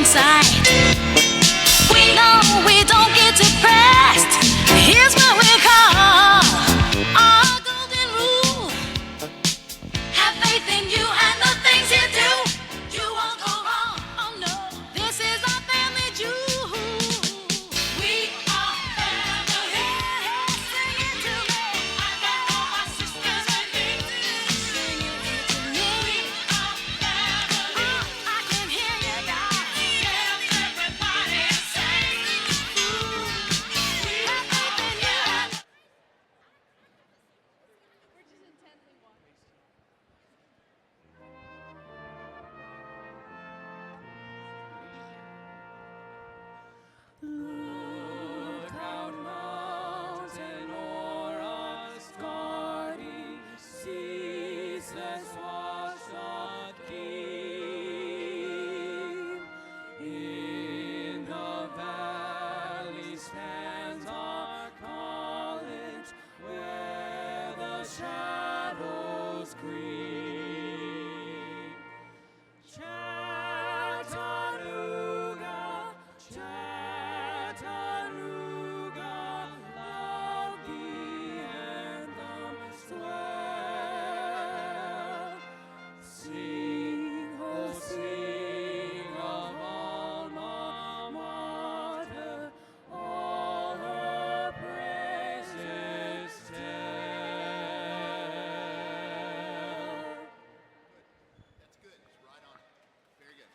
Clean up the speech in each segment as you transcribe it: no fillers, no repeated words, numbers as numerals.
sight. We know we don't get depressed. Here's what we call our golden rule. Have faith in you and the things you do. You won't go wrong. Oh no, this is our family jewel. We are family. Sing it to me. I got all my sisters with me. Sing it to me. We are family. I can hear you, guys. Yes, everybody sing. We have faith in you. Look out, mountain Nora's guarding, ceaseless wash of deep. In the valley stands our college, where the shadows creep. Chattanooga, Chattanooga, loud the anthem swell. Sing, oh sing of alma mater, all her praises tell. That's good. It's right on it. Very good.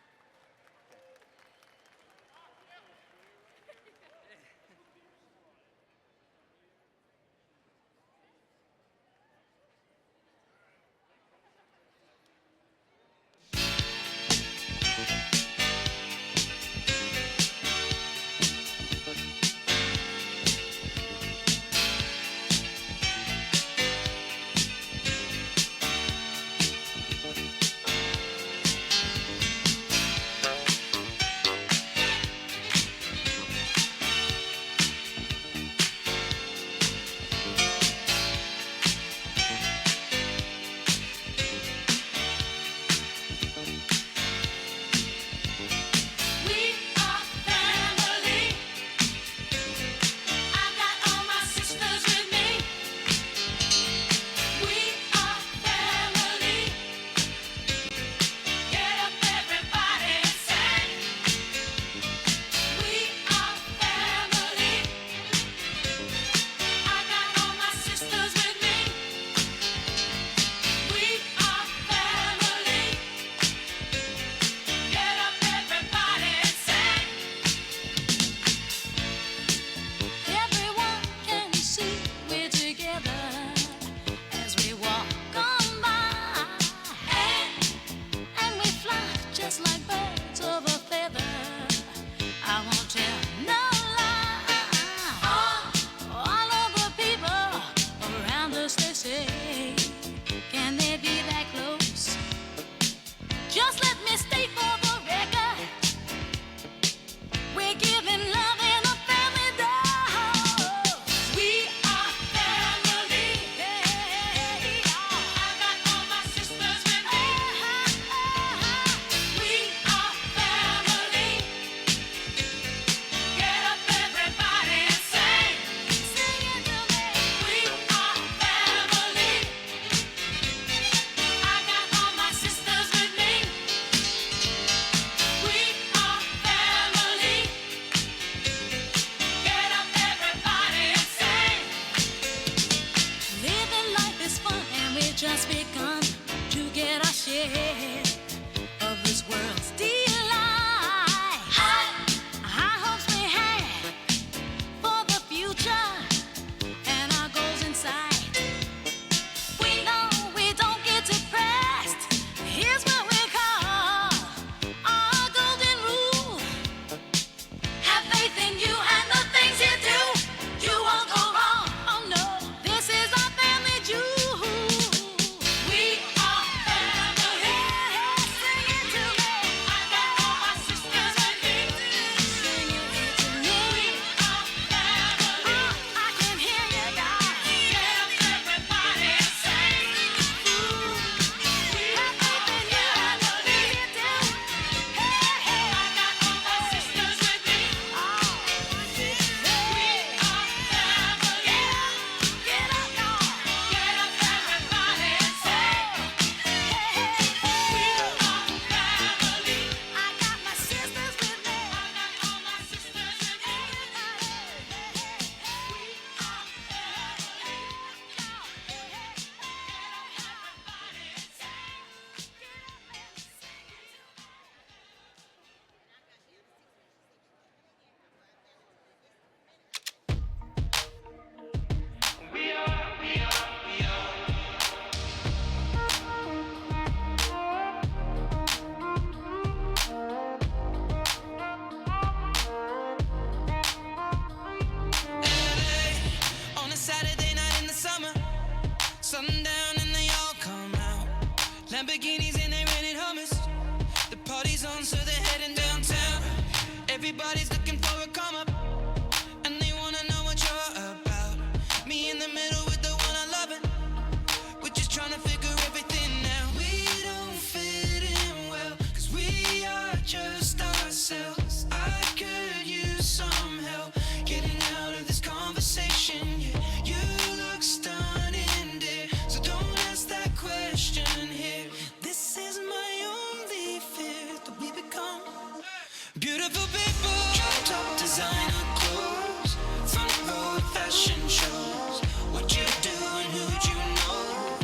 Beautiful people, top designer clothes, front row fashion shows. What you do and who'd you know?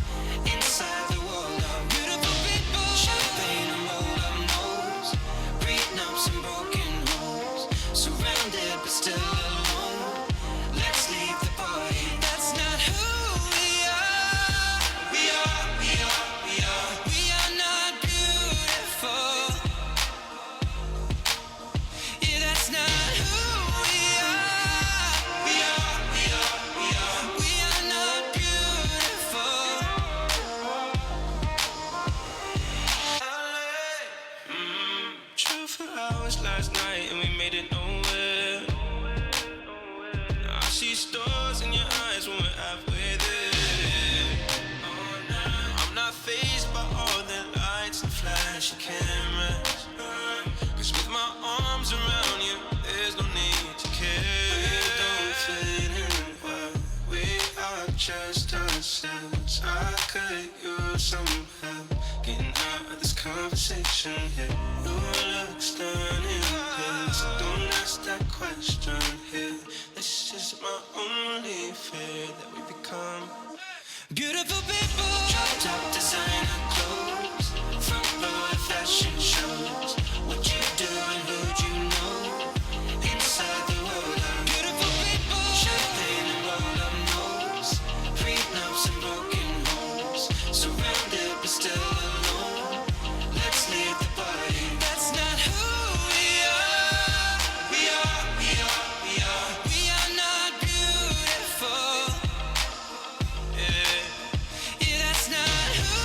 Inside the world of beautiful people, champagne and rolled up nose, prenups and broken homes, surrounded but still alone. Let's leave the party. That's not who we are. We are, we are, we are. We are not beautiful. Yeah, that's not who we are. We are, we are, we are. We are not beautiful. Drove for hours last night and we made it nowhere. Now I see stars in your eyes when we're halfway there. I'm not fazed by all the lights and flashy cameras. 'Cause with my arms around you, there's no need to care. We don't fit in well. We are just ourselves. I could use some help getting out of this conversation here. You look stunning, so don't ask that question here. This is my only fear that we become beautiful people. Top designer clothes, front row fashion shows. What you do and who'd you know? Inside the world of beautiful people, champagne and rolled up nose, prenups and broken homes, surrounded but still alone. Let's leave the party. That's not who we are. We are, we are, we are. We are not beautiful. Yeah, yeah, that's not who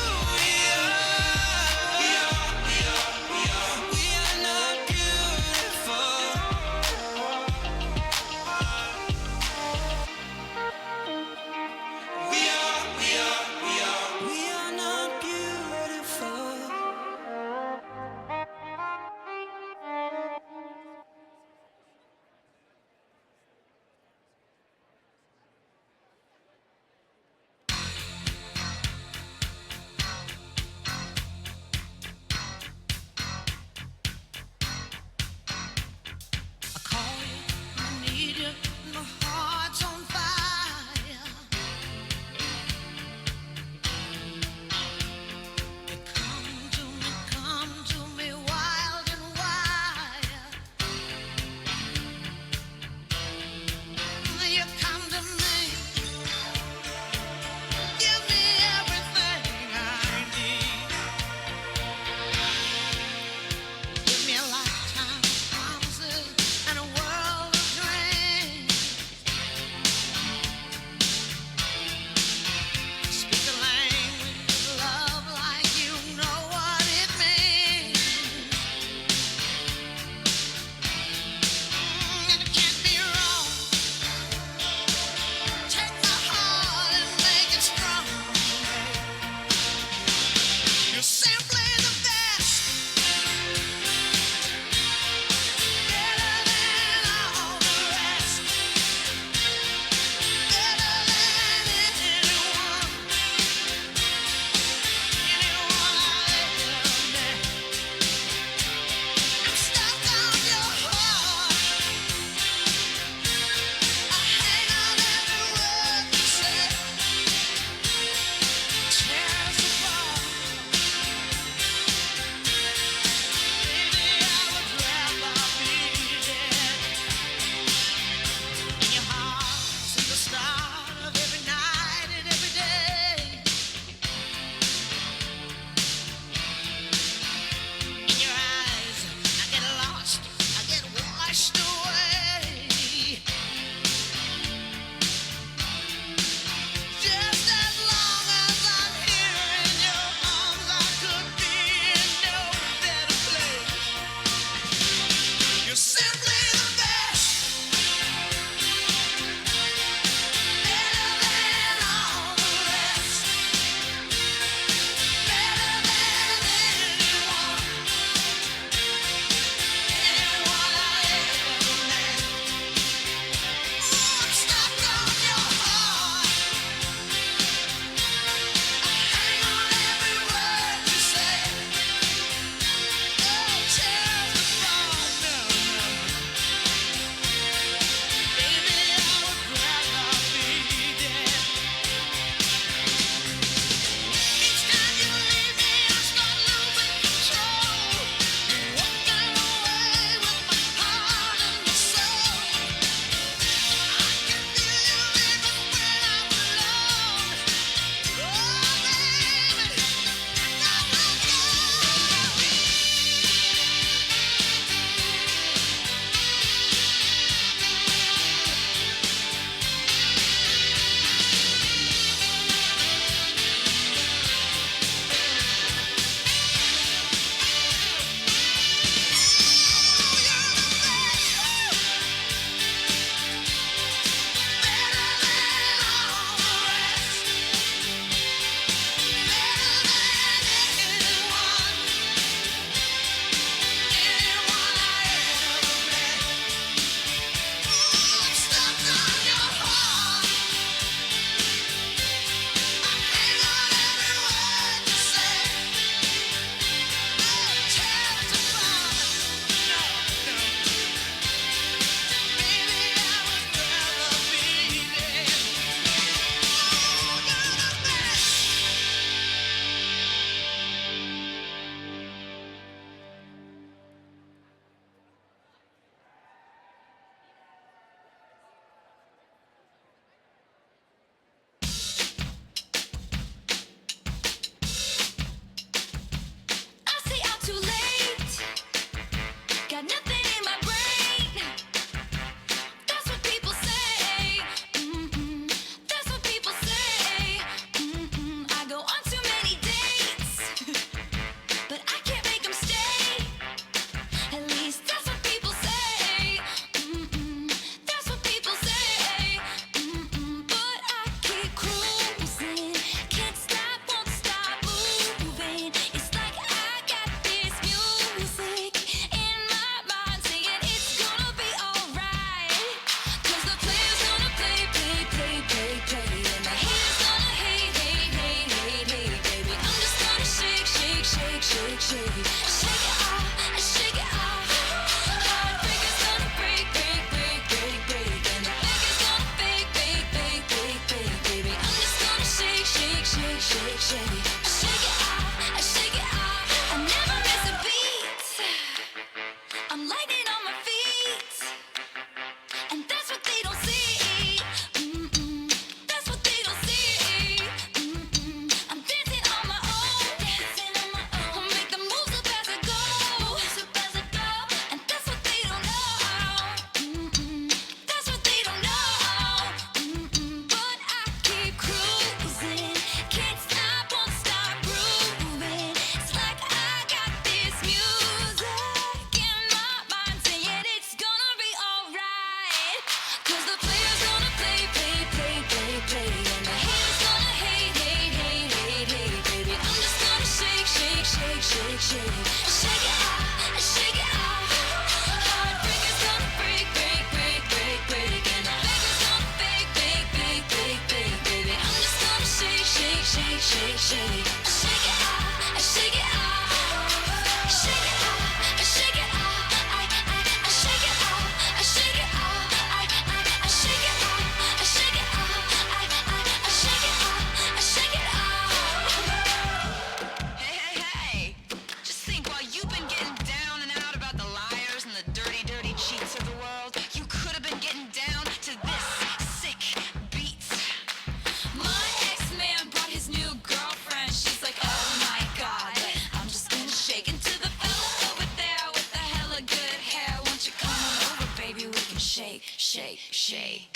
Shake it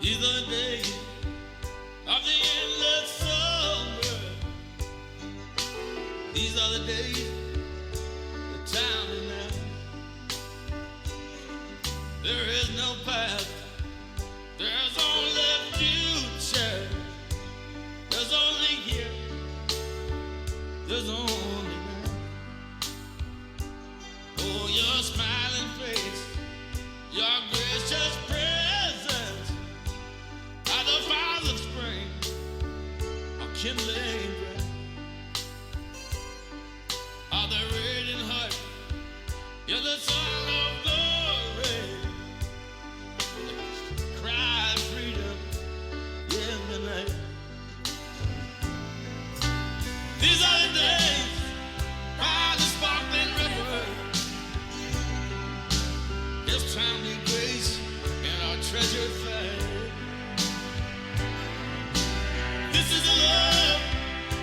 These are the days of the endless summer. These are the days, the time and now. There is no past, there's only future. There's only here, there's only now. Oh, your smiling face, your gracious presence, are the fires of spring, are kindling bright. Are the radiant heart, you're the song of glory. Cry freedom in the night. These are the days by the sparkling river. There's timely grace in our treasured faith. This is the love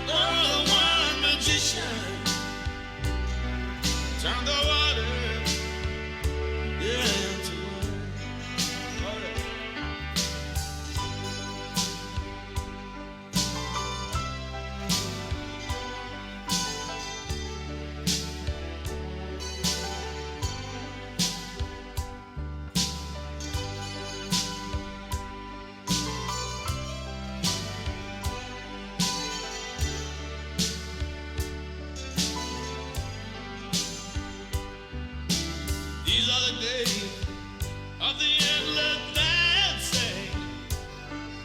of the one magician. Turn the water into wine. These are the days of the endless dancing,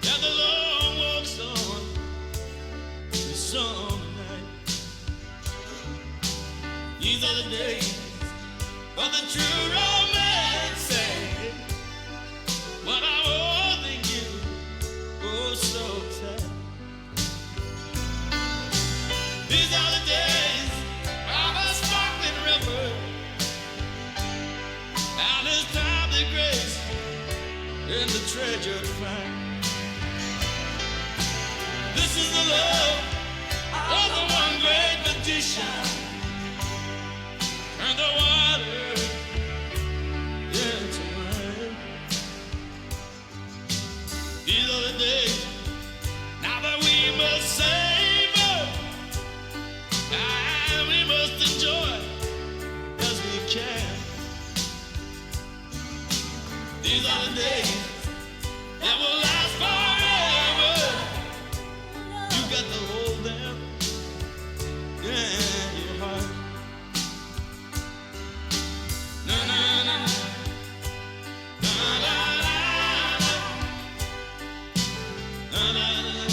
and the long walks on the summer night. These are the days of the true romancing, when I'm holding you, oh so tight. These are the days of a sparkling river. Now there's time to grace in the treasured find. This is the love of the one great magician. Turn the water into wine. These are the days now that we must savor, and we must enjoy as we can. These are the days that will last forever. You got to hold them in your heart. Na na na na na na na na na na na.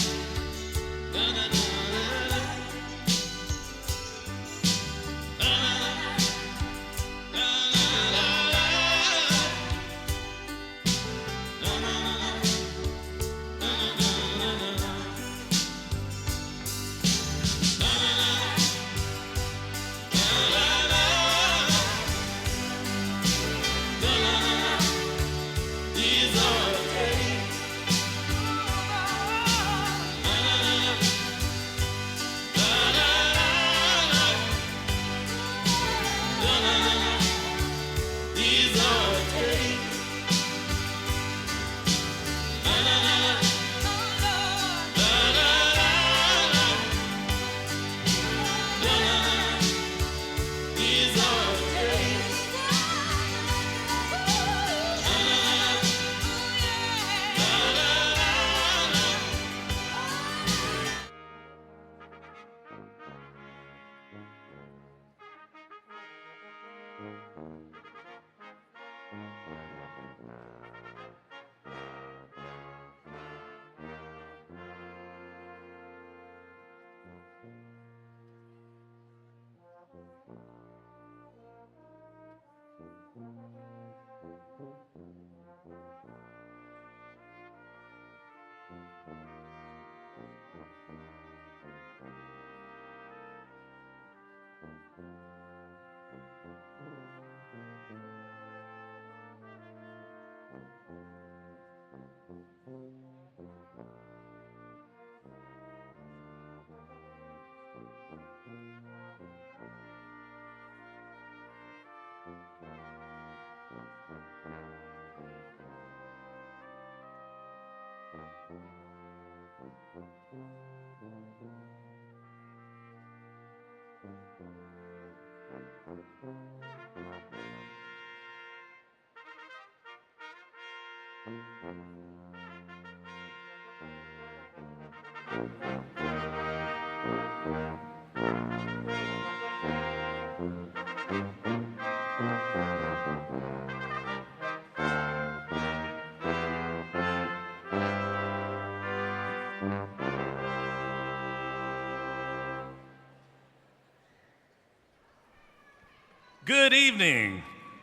Good evening.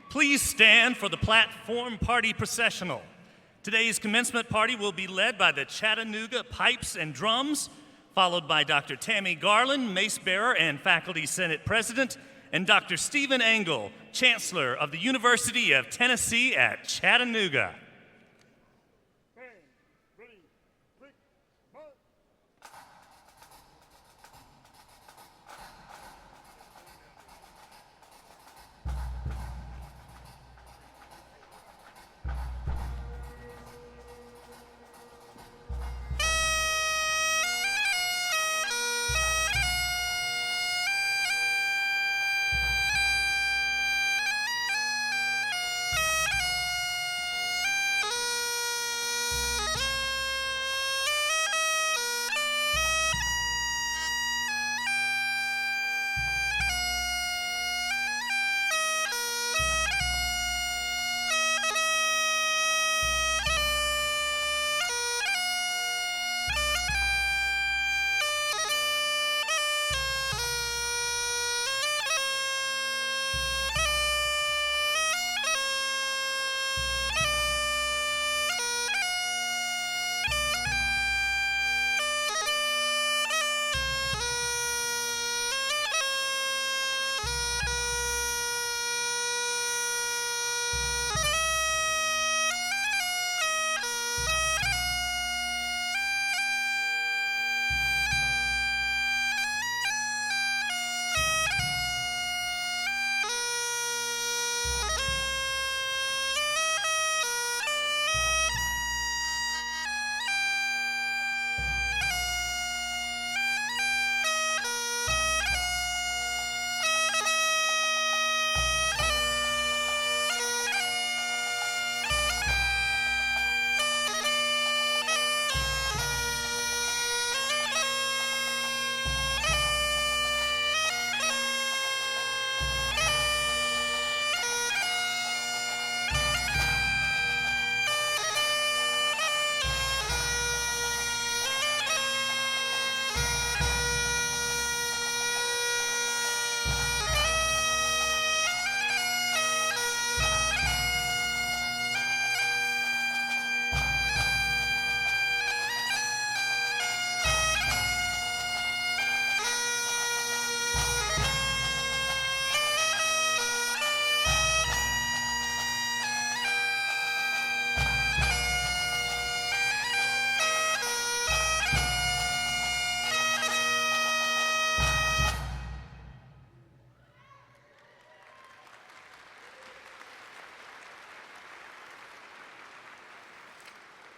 Please stand for the platform party processional. Today's commencement party will be led by the Chattanooga Pipes and Drums, followed by Dr. Tammy Garland, Mace Bearer and Faculty Senate President, and Dr. Stephen Engel, Chancellor of the University of Tennessee at Chattanooga.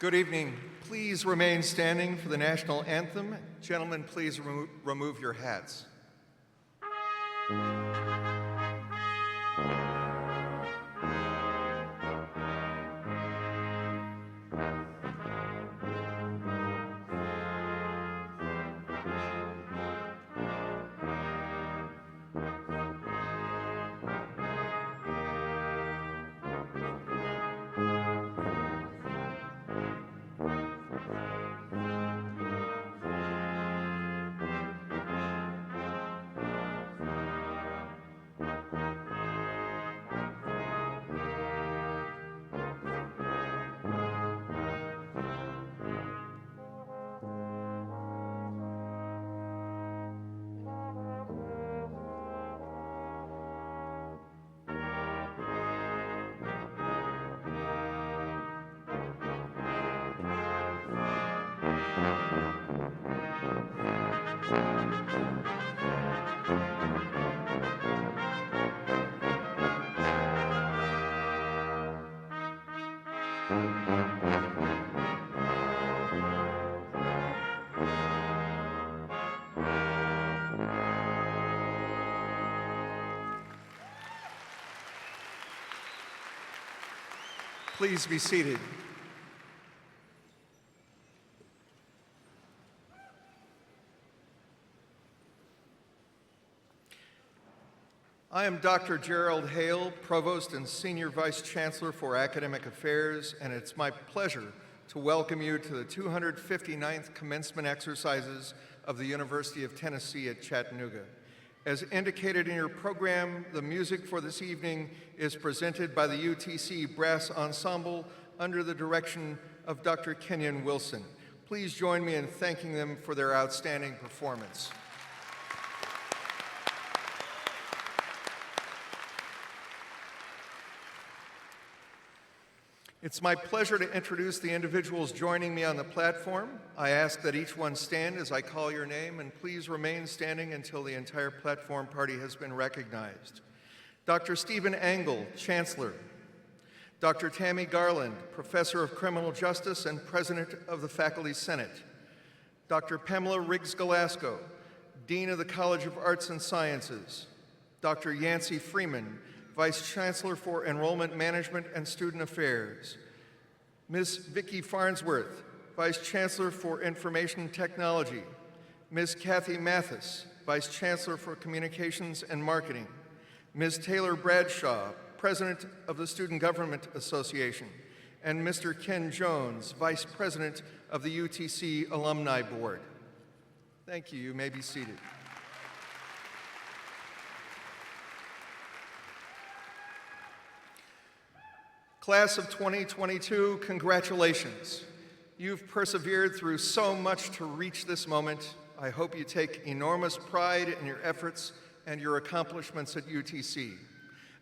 Good evening. Please remain standing for the national anthem. Gentlemen, please remove your hats. Please be seated. I am Dr. Gerald Hale, Provost and Senior Vice Chancellor for Academic Affairs, and it's my pleasure to welcome you to the 259th commencement exercises of the University of Tennessee at Chattanooga. As indicated in your program, the music for this evening is presented by the UTC Brass Ensemble under the direction of Dr. Kenyon Wilson. Please join me in thanking them for their outstanding performance. It's my pleasure to introduce the individuals joining me on the platform. I ask that each one stand as I call your name, and please remain standing until the entire platform party has been recognized. Dr. Stephen Angle, Chancellor. Dr. Tammy Garland, Professor of Criminal Justice and President of the Faculty Senate. Dr. Pamela Riggs-Galasco, Dean of the College of Arts and Sciences. Dr. Yancey Freeman, Vice Chancellor for Enrollment Management and Student Affairs. Ms. Vicki Farnsworth, Vice Chancellor for Information Technology. Ms. Kathy Mathis, Vice Chancellor for Communications and Marketing. Ms. Taylor Bradshaw, President of the Student Government Association. And Mr. Ken Jones, Vice President of the UTC Alumni Board. Thank you. You may be seated. Class of 2022, congratulations. You've persevered through so much to reach this moment. I hope you take enormous pride in your efforts and your accomplishments at UTC.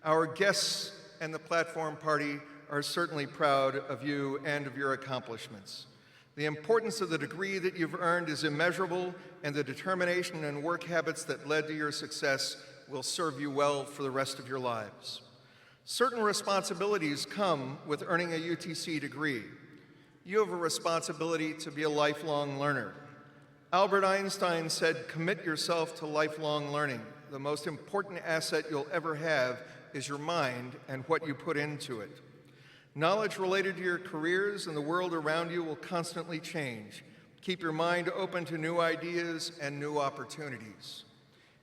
Our guests and the platform party are certainly proud of you and of your accomplishments. The importance of the degree that you've earned is immeasurable, and the determination and work habits that led to your success will serve you well for the rest of your lives. Certain responsibilities come with earning a UTC degree. You have a responsibility to be a lifelong learner. Albert Einstein said, "Commit yourself to lifelong learning. The most important asset you'll ever have is your mind and what you put into it." Knowledge related to your careers and the world around you will constantly change. Keep your mind open to new ideas and new opportunities.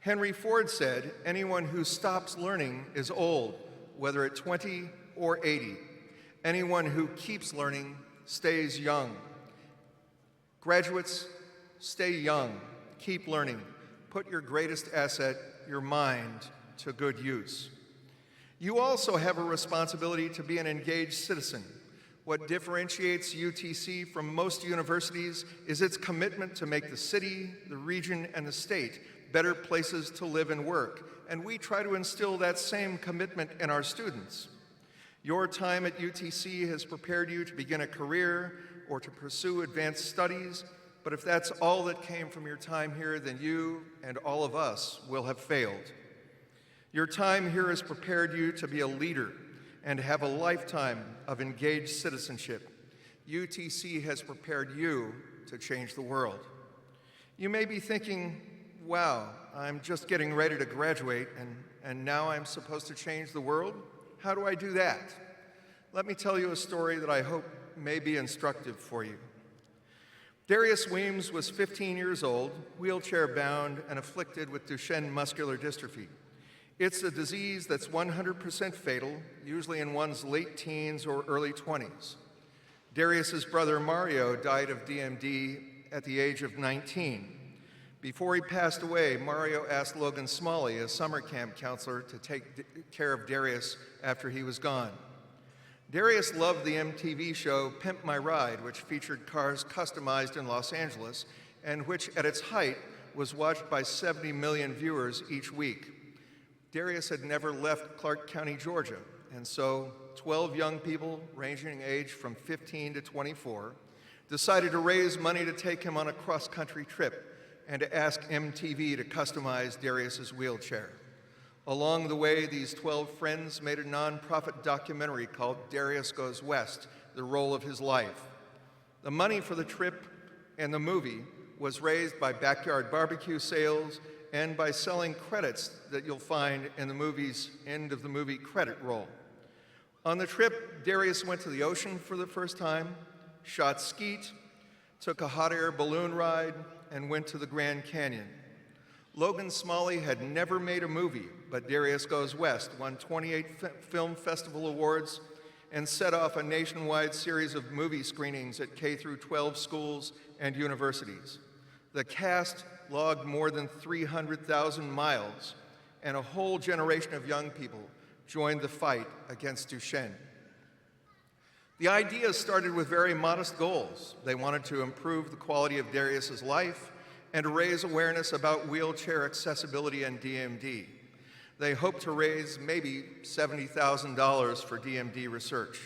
Henry Ford said, "Anyone who stops learning is old, whether at 20 or 80. Anyone who keeps learning stays young." Graduates, stay young, keep learning. Put your greatest asset, your mind, to good use. You also have a responsibility to be an engaged citizen. What differentiates UTC from most universities is its commitment to make the city, the region, and the state better places to live and work, and we try to instill that same commitment in our students. Your time at UTC has prepared you to begin a career or to pursue advanced studies, but if that's all that came from your time here, then you and all of us will have failed. Your time here has prepared you to be a leader and have a lifetime of engaged citizenship. UTC has prepared you to change the world. You may be thinking, wow, I'm just getting ready to graduate and now I'm supposed to change the world? How do I do that? Let me tell you a story that I hope may be instructive for you. Darius Weems was 15 years old, wheelchair-bound, and afflicted with Duchenne muscular dystrophy. It's a disease that's 100% fatal, usually in one's late teens or early 20s. Darius's brother Mario died of DMD at the age of 19. Before he passed away, Mario asked Logan Smalley, a summer camp counselor, to take care of Darius after he was gone. Darius loved the MTV show Pimp My Ride, which featured cars customized in Los Angeles and which, at its height, was watched by 70 million viewers each week. Darius had never left Clark County, Georgia, and so 12 young people, ranging in age from 15 to 24, decided to raise money to take him on a cross-country trip and to ask MTV to customize Darius's wheelchair. Along the way, these 12 friends made a nonprofit documentary called Darius Goes West, the role of his life. The money for the trip and the movie was raised by backyard barbecue sales and by selling credits that you'll find in the movie's end of the movie credit roll. On the trip, Darius went to the ocean for the first time, shot skeet, took a hot air balloon ride, and went to the Grand Canyon. Logan Smalley had never made a movie, but Darius Goes West won 28 film festival awards and set off a nationwide series of movie screenings at K-12 schools and universities. The cast logged more than 300,000 miles, and a whole generation of young people joined the fight against Duchenne. The idea started with very modest goals. They wanted to improve the quality of Darius's life and to raise awareness about wheelchair accessibility and DMD. They hoped to raise maybe $70,000 for DMD research.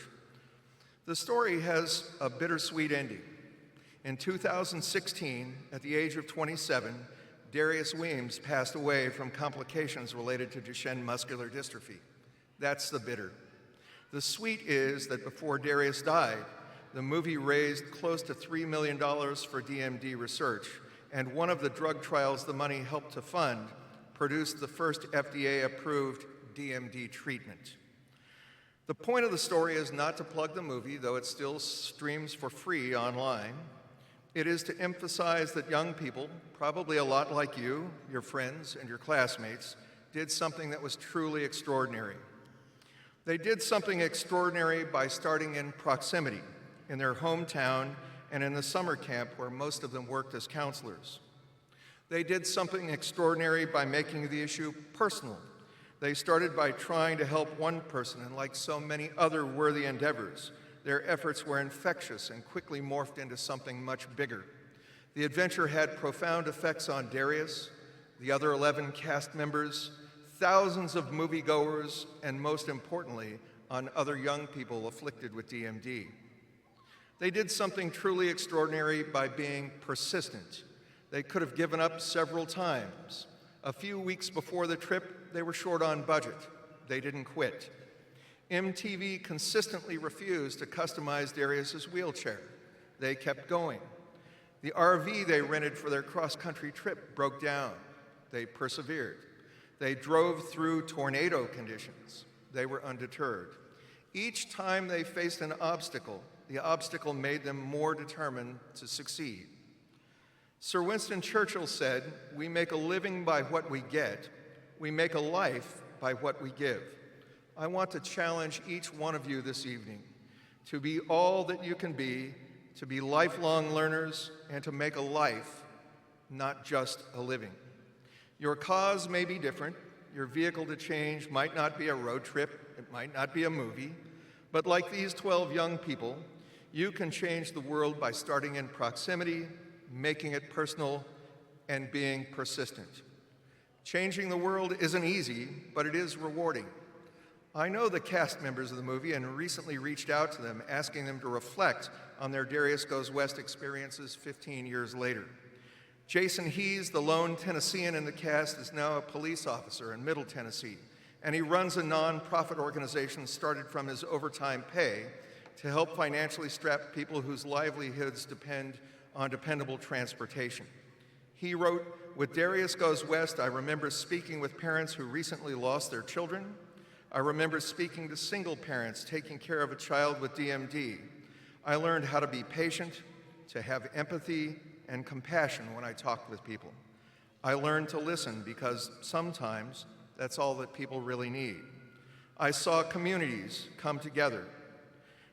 The story has a bittersweet ending. In 2016, at the age of 27, Darius Weems passed away from complications related to Duchenne muscular dystrophy. That's the bitter. The sweet is that before Darius died, the movie raised close to $3 million for DMD research, and one of the drug trials the money helped to fund produced the first FDA-approved DMD treatment. The point of the story is not to plug the movie, though it still streams for free online. It is to emphasize that young people, probably a lot like you, your friends, and your classmates, did something that was truly extraordinary. They did something extraordinary by starting in proximity, in their hometown and in the summer camp where most of them worked as counselors. They did something extraordinary by making the issue personal. They started by trying to help one person, and like so many other worthy endeavors, their efforts were infectious and quickly morphed into something much bigger. The adventure had profound effects on Darius, the other 11 cast members, thousands of moviegoers, and most importantly, on other young people afflicted with DMD. They did something truly extraordinary by being persistent. They could have given up several times. A few weeks before the trip, they were short on budget. They didn't quit. MTV consistently refused to customize Darius's wheelchair. They kept going. The RV they rented for their cross-country trip broke down. They persevered. They drove through tornado conditions. They were undeterred. Each time they faced an obstacle, the obstacle made them more determined to succeed. Sir Winston Churchill said, "We make a living by what we get. We make a life by what we give." I want to challenge each one of you this evening to be all that you can be, to be lifelong learners, and to make a life, not just a living. Your cause may be different. Your vehicle to change might not be a road trip. It might not be a movie. But like these 12 young people, you can change the world by starting in proximity, making it personal, and being persistent. Changing the world isn't easy, but it is rewarding. I know the cast members of the movie and recently reached out to them, asking them to reflect on their Darius Goes West experiences 15 years later. Jason Hees, the lone Tennessean in the cast, is now a police officer in Middle Tennessee, and he runs a nonprofit organization started from his overtime pay to help financially strap people whose livelihoods depend on dependable transportation. He wrote, "With Darius Goes West, I remember speaking with parents who recently lost their children. I remember speaking to single parents taking care of a child with DMD. I learned how to be patient, to have empathy and compassion when I talked with people. I learned to listen because sometimes that's all that people really need. I saw communities come together.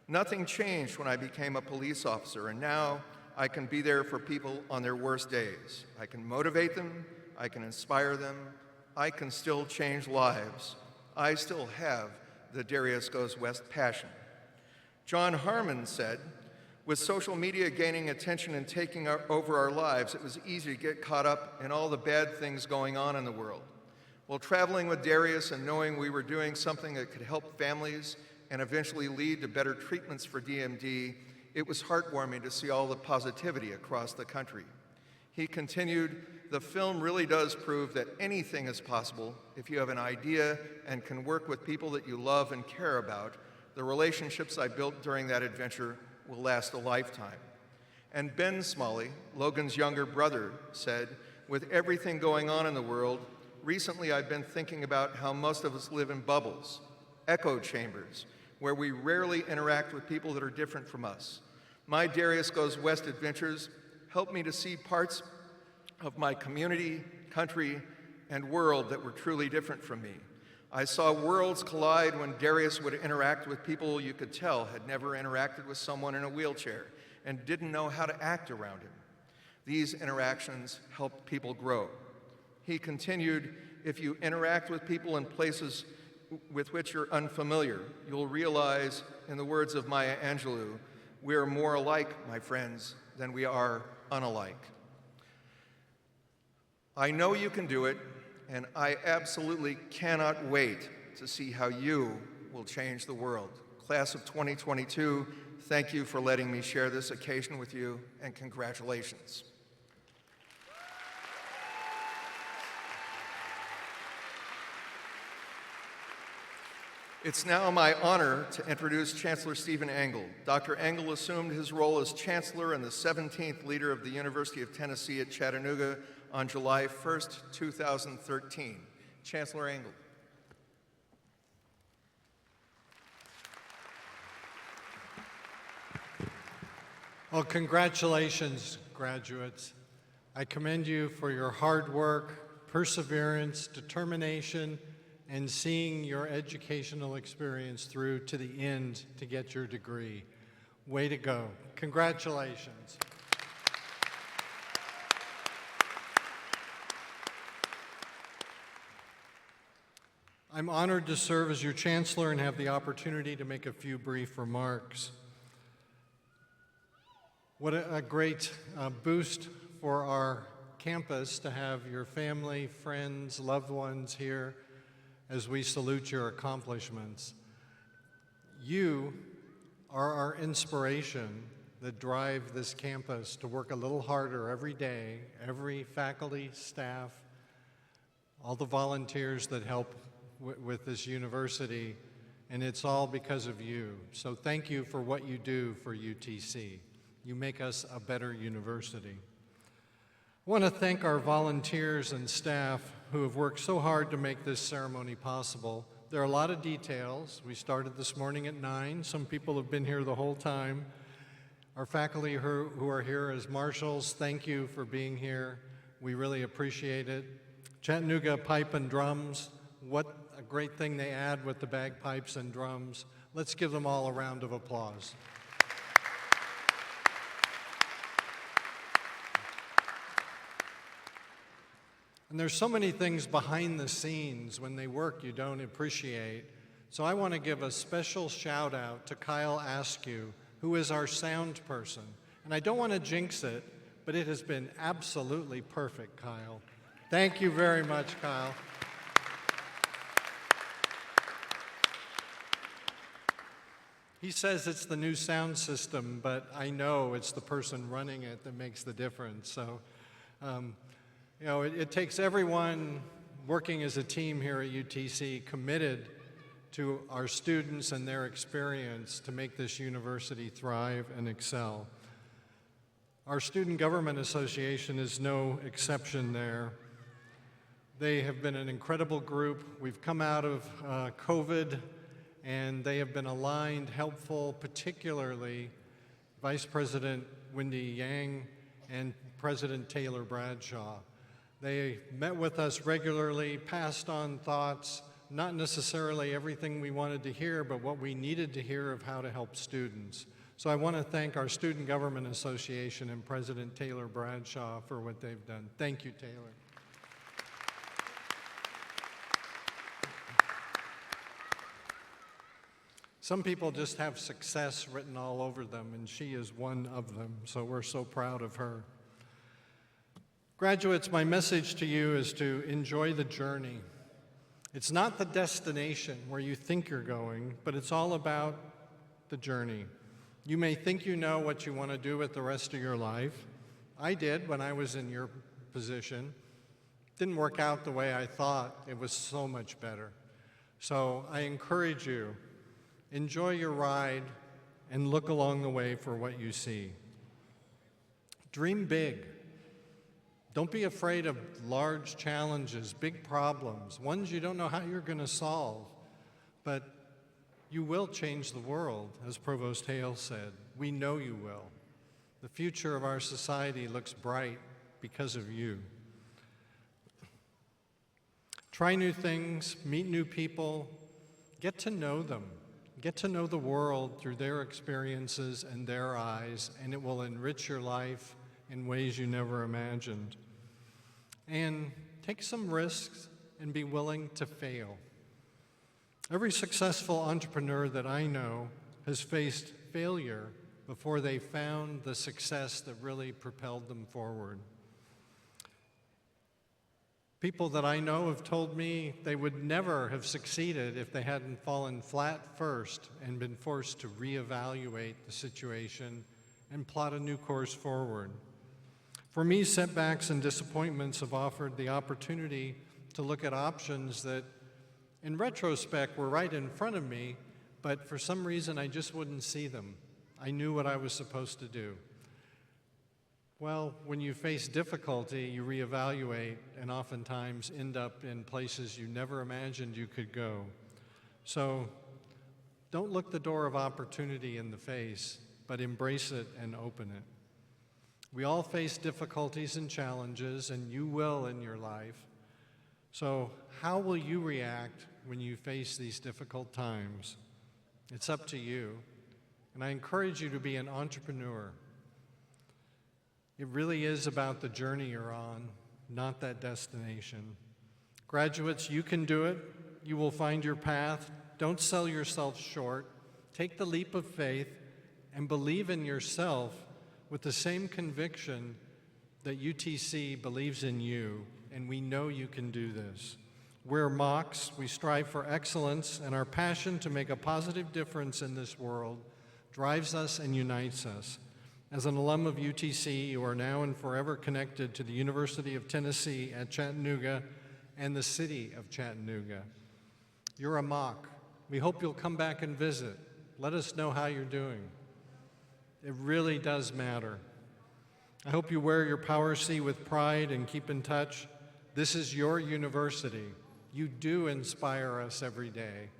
Nothing changed when I became a police officer, and now I can be there for people on their worst days. I can motivate them, I can inspire them, I can still change lives. I still have the Darius Goes West passion." John Harmon said, "With social media gaining attention and taking over our lives, it was easy to get caught up in all the bad things going on in the world. While traveling with Darius and knowing we were doing something that could help families and eventually lead to better treatments for DMD, it was heartwarming to see all the positivity across the country." He continued, "The film really does prove that anything is possible if you have an idea and can work with people that you love and care about. The relationships I built during that adventure will last a lifetime." And Ben Smalley, Logan's younger brother, said, "With everything going on in the world, recently I've been thinking about how most of us live in bubbles, echo chambers, where we rarely interact with people that are different from us. My Darius Goes West adventures helped me to see parts of my community, country, and world that were truly different from me. I saw worlds collide when Darius would interact with people you could tell had never interacted with someone in a wheelchair and didn't know how to act around him. These interactions helped people grow. He continued, if you interact with people in places with which you're unfamiliar, you'll realize, in the words of Maya Angelou, we're more alike, my friends, than we are unalike. I know you can do it, and I absolutely cannot wait to see how you will change the world. Class of 2022, thank you for letting me share this occasion with you, and congratulations. It's now my honor to introduce Chancellor Stephen Angle. Dr. Angle assumed his role as Chancellor and the 17th leader of the University of Tennessee at Chattanooga on July 1st, 2013. Chancellor Angle. Well, congratulations, graduates. I commend you for your hard work, perseverance, determination, and seeing your educational experience through to the end to get your degree. Way to go. Congratulations. I'm honored to serve as your chancellor and have the opportunity to make a few brief remarks. What a great boost for our campus to have your family, friends, loved ones here as we salute your accomplishments. You are our inspiration that drive this campus to work a little harder every day, every faculty, staff, all the volunteers that help with this university, and it's all because of you. So thank you for what you do for UTC. You make us a better university. I want to thank our volunteers and staff who have worked so hard to make this ceremony possible. There are a lot of details. We started this morning at 9. Some people have been here the whole time. Our faculty who are here as marshals, thank you for being here. We really appreciate it. Chattanooga Pipe and Drums, what a great thing they add with the bagpipes and drums. Let's give them all a round of applause. And there's so many things behind the scenes when they work you don't appreciate. So I want to give a special shout out to Kyle Askew, who is our sound person. And I don't want to jinx it, but it has been absolutely perfect, Kyle. Thank you very much, Kyle. He says it's the new sound system, but I know it's the person running it that makes the difference. So, you know, it takes everyone working as a team here at UTC committed to our students and their experience to make this university thrive and excel. Our Student Government Association is no exception there. They have been an incredible group. We've come out of COVID, and they have been aligned, helpful, particularly Vice President Wendy Yang and President Taylor Bradshaw. They met with us regularly, passed on thoughts, not necessarily everything we wanted to hear, but what we needed to hear of how to help students. So I want to thank our Student Government Association and President Taylor Bradshaw for what they've done. Thank you, Taylor. Some people just have success written all over them, and she is one of them, so we're so proud of her. Graduates, my message to you is to enjoy the journey. It's not the destination where you think you're going, but it's all about the journey. You may think you know what you want to do with the rest of your life. I did when I was in your position. Didn't work out the way I thought. It was so much better. So I encourage you, enjoy your ride and look along the way for what you see. Dream big. Don't be afraid of large challenges, big problems, ones you don't know how you're going to solve. But You will change the world, as Provost Hale said. We know you will. The future of our society looks bright because of you. Try new things, meet new people, get to know them. Get to know the world through their experiences and their eyes, and it will enrich your life in ways you never imagined. And take some risks and be willing to fail. Every successful entrepreneur that I know has faced failure before they found the success that really propelled them forward. People that I know have told me they would never have succeeded if they hadn't fallen flat first and been forced to reevaluate the situation and plot a new course forward. For me, setbacks and disappointments have offered the opportunity to look at options that, in retrospect, were right in front of me, but for some reason I just wouldn't see them. I knew what I was supposed to do. Well, when you face difficulty, you reevaluate and oftentimes end up in places you never imagined you could go. So don't look the door of opportunity in the face, but embrace it and open it. We all face difficulties and challenges, and you will in your life. So how will you react when you face these difficult times? It's up to you. And I encourage you to be an entrepreneur. It really is about the journey you're on, not that destination. Graduates, you can do it. You will find your path. Don't sell yourself short. Take the leap of faith and believe in yourself with the same conviction that UTC believes in you, and we know you can do this. We're Mocs. We strive for excellence, and our passion to make a positive difference in this world drives us and unites us. As an alum of UTC, you are now and forever connected to the University of Tennessee at Chattanooga and the city of Chattanooga. You're a Moc. We hope you'll come back and visit. Let us know how you're doing. It really does matter. I hope you wear your Power C with pride and keep in touch. This is your university. You do inspire us every day.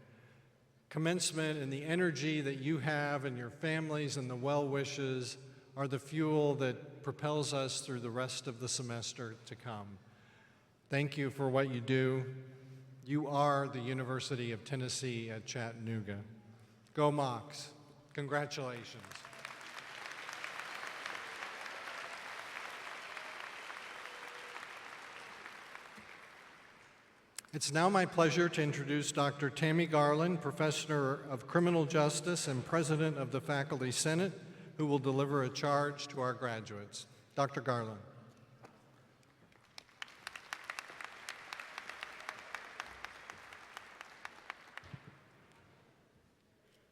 Commencement and the energy that you have and your families and the well wishes are the fuel that propels us through the rest of the semester to come. Thank you for what you do. You are the University of Tennessee at Chattanooga. Go Mocs. Congratulations. It's now my pleasure to introduce Dr. Tammy Garland, Professor of Criminal Justice and President of the Faculty Senate, who will deliver a charge to our graduates. Dr. Garland.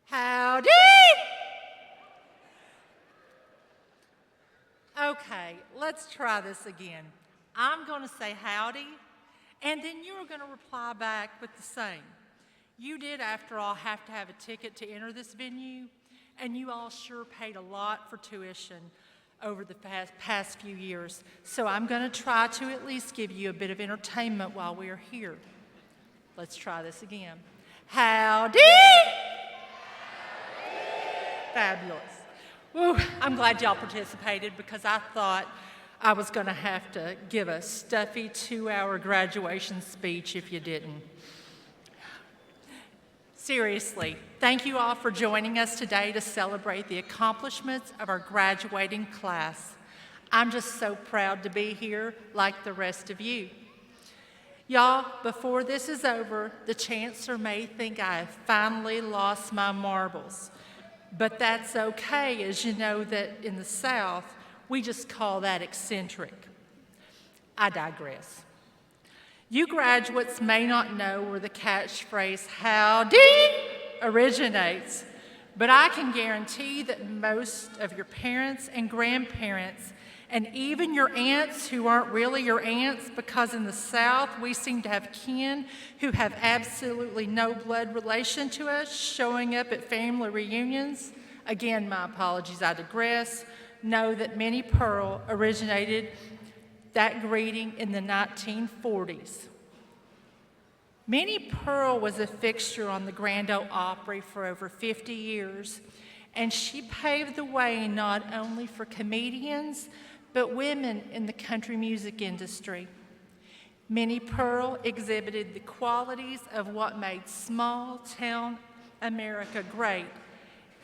Howdy! Okay, let's try this again. I'm going to say howdy, and then you're going to reply back with the same. You did, after all, have to have a ticket to enter this venue, and you all sure paid a lot for tuition over the past few years. So I'm going to try to at least give you a bit of entertainment while we're here. Let's try this again. Howdy! Fabulous. Woo, I'm glad y'all participated because I thought I was going to have to give a stuffy 2-hour graduation speech if you didn't. Seriously, thank you all for joining us today to celebrate the accomplishments of our graduating class. I'm just so proud to be here like the rest of you. Y'all, before this is over, the Chancellor may think I have finally lost my marbles. But that's okay, as you know that in the South, we just call that eccentric. I digress. You graduates may not know where the catchphrase howdy originates, but I can guarantee that most of your parents and grandparents, and even your aunts who aren't really your aunts, because in the South we seem to have kin who have absolutely no blood relation to us showing up at family reunions. Again, my apologies, I digress. Know that Minnie Pearl originated that greeting in the 1940s. Minnie Pearl was a fixture on the Grand Ole Opry for over 50 years, and she paved the way not only for comedians, but women in the country music industry. Minnie Pearl exhibited the qualities of what made small-town America great,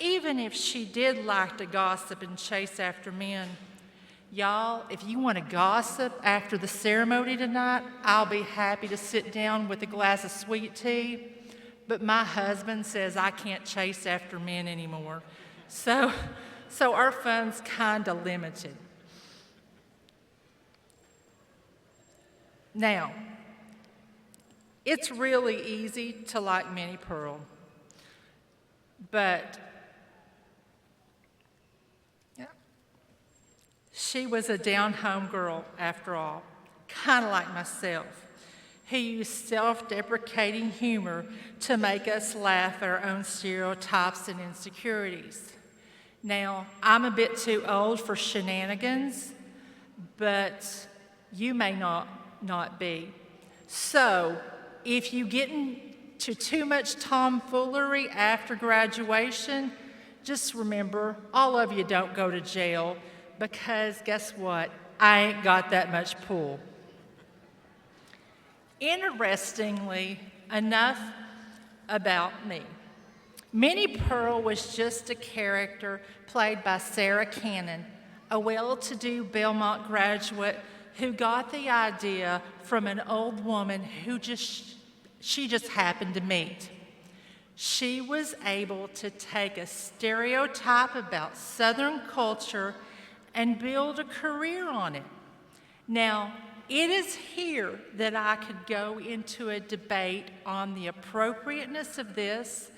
even if she did like to gossip and chase after men. Y'all, if you want to gossip after the ceremony tonight, I'll be happy to sit down with a glass of sweet tea, but my husband says I can't chase after men anymore. So our fun's kind of limited. Now, it's really easy to like Minnie Pearl, but she was a down-home girl, after all, kind of like myself, who used self-deprecating humor to make us laugh at our own stereotypes and insecurities. Now, I'm a bit too old for shenanigans, but you may not be. So, if you get into too much tomfoolery after graduation, just remember, all of you don't go to jail, because guess what? I ain't got that much pull. Interestingly enough about me, Minnie Pearl was just a character played by Sarah Cannon, a well-to-do Belmont graduate who got the idea from an old woman who she just happened to meet. She was able to take a stereotype about Southern culture and build a career on it. Now, it is here that I could go into a debate on the appropriateness of this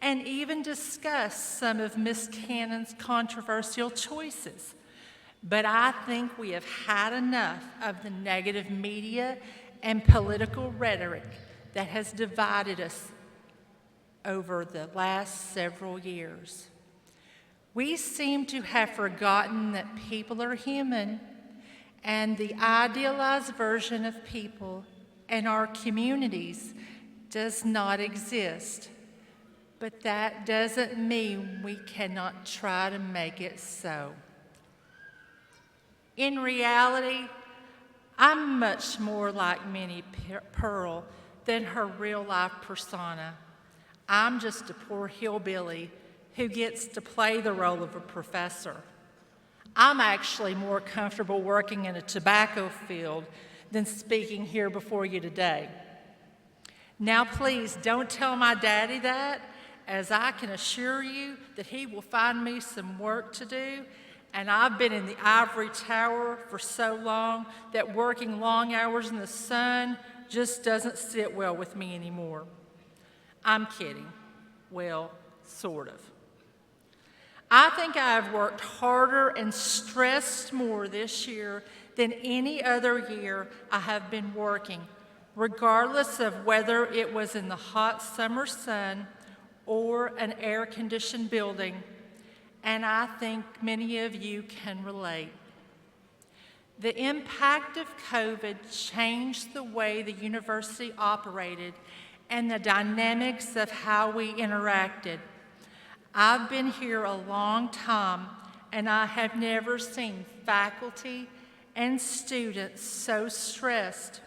and even discuss some of Miss Cannon's controversial choices. But I think we have had enough of the negative media and political rhetoric that has divided us over the last several years. We seem to have forgotten that people are human, and the idealized version of people and our communities does not exist. But that doesn't mean we cannot try to make it so. In reality, I'm much more like Minnie Pearl than her real-life persona. I'm just a poor hillbilly who gets to play the role of a professor. I'm actually more comfortable working in a tobacco field than speaking here before you today. Now, please don't tell my daddy that, as I can assure you that he will find me some work to do, and I've been in the ivory tower for so long that working long hours in the sun just doesn't sit well with me anymore. I'm kidding. Well, sort of. I think I have worked harder and stressed more this year than any other year I have been working, regardless of whether it was in the hot summer sun or an air-conditioned building, and I think many of you can relate. The impact of COVID changed the way the university operated and the dynamics of how we interacted. I've been here a long time, and I have never seen faculty and students so stressed.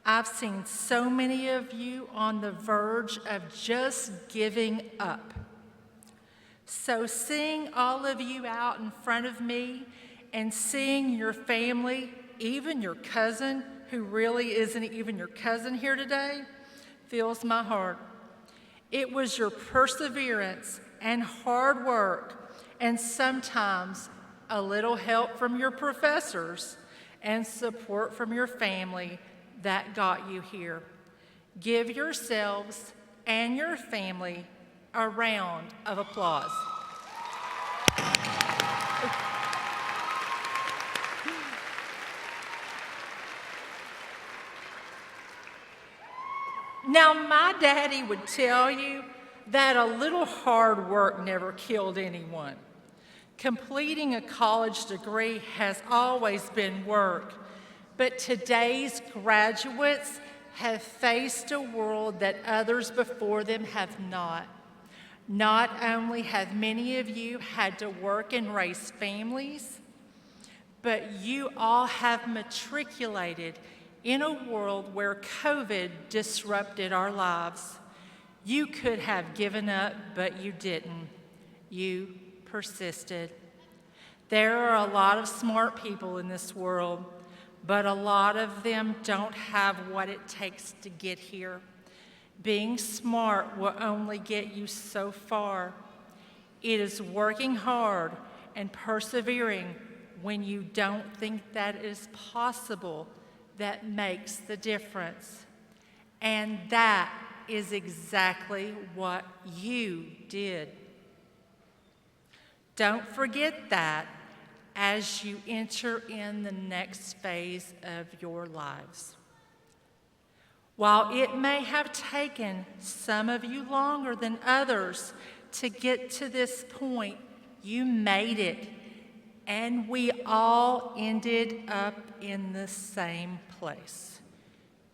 I've seen so many of you on the verge of just giving up. So seeing all of you out in front of me and seeing your family, even your cousin, who really isn't even your cousin here today, fills my heart. It was your perseverance and hard work, and sometimes a little help from your professors and support from your family that got you here. Give yourselves and your family a round of applause. Now, my daddy would tell you that a little hard work never killed anyone. Completing a college degree has always been work, but today's graduates have faced a world that others before them have not. Not only have many of you had to work and raise families, but you all have matriculated in a world where COVID disrupted our lives. You could have given up, but you didn't. You persisted. There are a lot of smart people in this world, but a lot of them don't have what it takes to get here. Being smart will only get you so far. It is working hard and persevering when you don't think that is possible that makes the difference. And that is exactly what you did. Don't forget that as you enter in the next phase of your lives. While it may have taken some of you longer than others to get to this point, you made it, and we all ended up in the same place.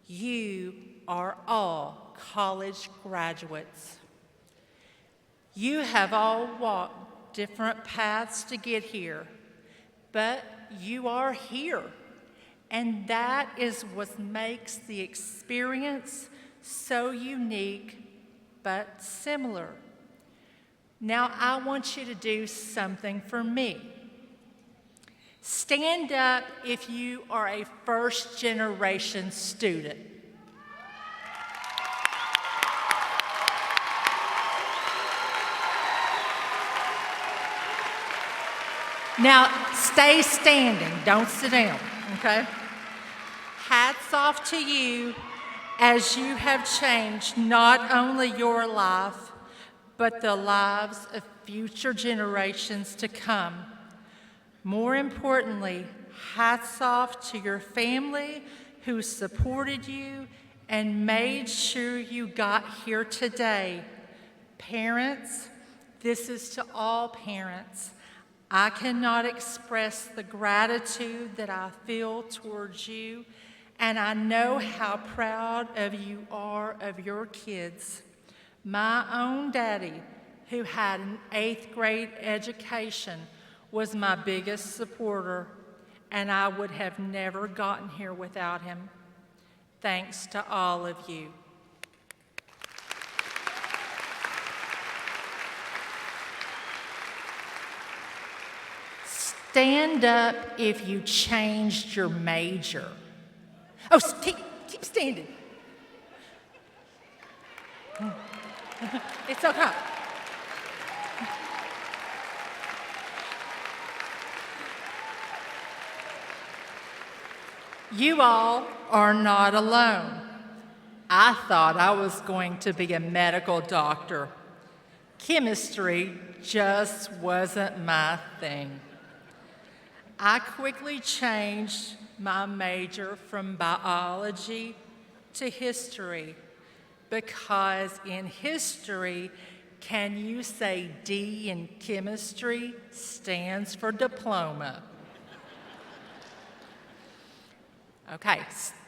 You are all college graduates. You have all walked different paths to get here, but you are here. And that is what makes the experience so unique but similar. Now, I want you to do something for me. Stand up if you are a first-generation student. Now, stay standing, don't sit down, okay? Hats off to you as you have changed not only your life, but the lives of future generations to come. More importantly, hats off to your family who supported you and made sure you got here today. Parents, this is to all parents. I cannot express the gratitude that I feel towards you, and I know how proud of you are of your kids. My own daddy, who had an 8th grade education, was my biggest supporter, and I would have never gotten here without him. Thanks to all of you. Stand up if you changed your major. Oh, keep standing. It's okay. You all are not alone. I thought I was going to be a medical doctor. Chemistry just wasn't my thing. I quickly changed my major from biology to history because in history, can you say D in chemistry stands for diploma? Okay,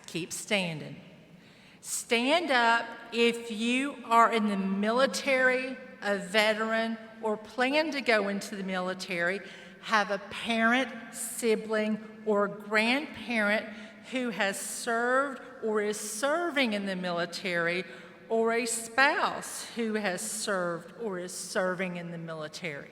keep standing. Stand up if you are in the military, a veteran, or plan to go into the military, have a parent, sibling, or grandparent who has served or is serving in the military, or a spouse who has served or is serving in the military.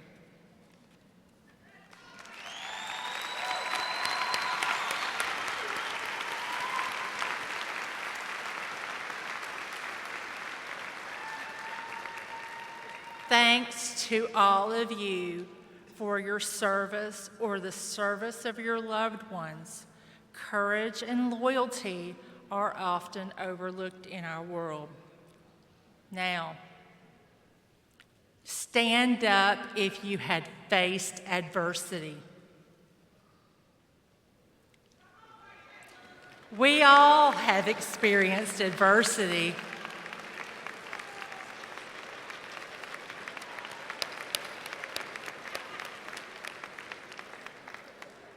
Thanks to all of you for your service or the service of your loved ones. Courage and loyalty are often overlooked in our world. Now, stand up if you had faced adversity. We all have experienced adversity.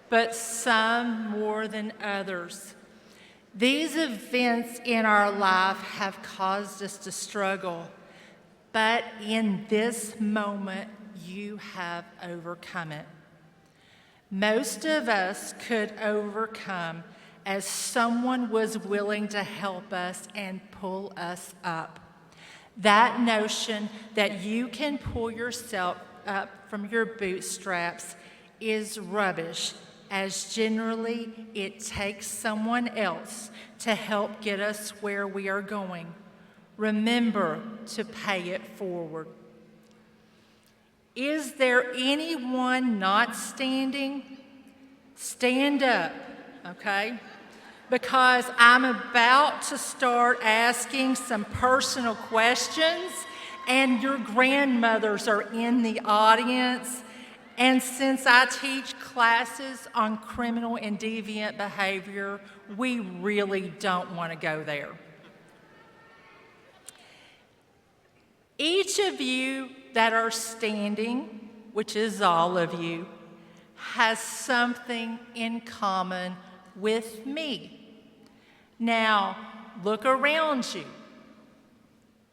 But some more than others. These events in our life have caused us to struggle, but in this moment, you have overcome it. Most of us could overcome as someone was willing to help us and pull us up. That notion that you can pull yourself up from your bootstraps is rubbish, as generally it takes someone else to help get us where we are going. Remember to pay it forward. Is there anyone not standing? Stand up, okay? Because I'm about to start asking some personal questions, and your grandmothers are in the audience. And since I teach classes on criminal and deviant behavior, we really don't want to go there. Each of you that are standing, which is all of you, has something in common with me. Now, look around you.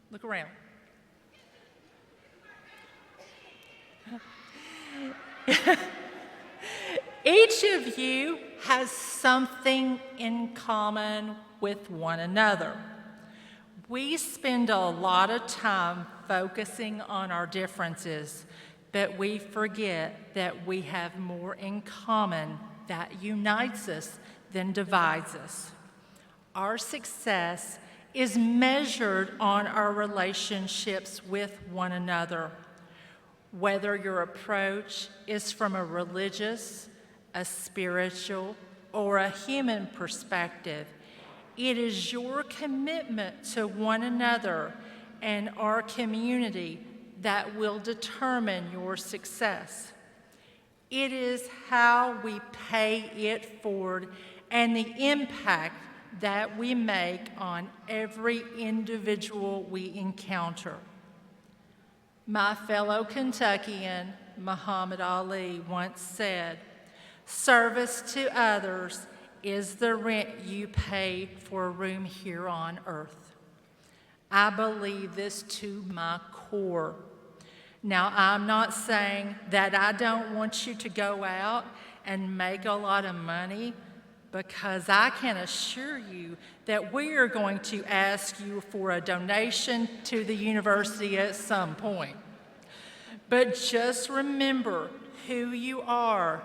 Look around. Each of you has something in common with one another. We spend a lot of time focusing on our differences, but we forget that we have more in common that unites us than divides us. Our success is measured on our relationships with one another. Whether your approach is from a religious, a spiritual, or a human perspective, it is your commitment to one another and our community that will determine your success. It is how we pay it forward and the impact that we make on every individual we encounter. My fellow Kentuckian, Muhammad Ali, once said, "Service to others is the rent you pay for a room here on earth." I believe this to my core. Now, I'm not saying that I don't want you to go out and make a lot of money, because I can assure you that we are going to ask you for a donation to the university at some point. But just remember who you are,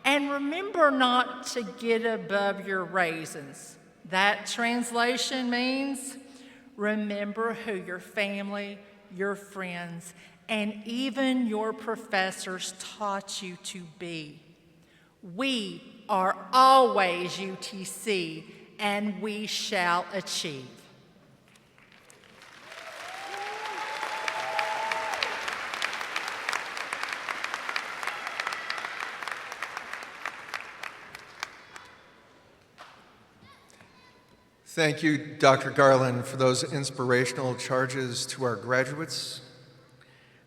and remember not to get above your raisins. That translation means remember who your family, your friends, and even your professors taught you to be. We are always UTC, and we shall achieve. Thank you, Dr. Garland, for those inspirational charges to our graduates.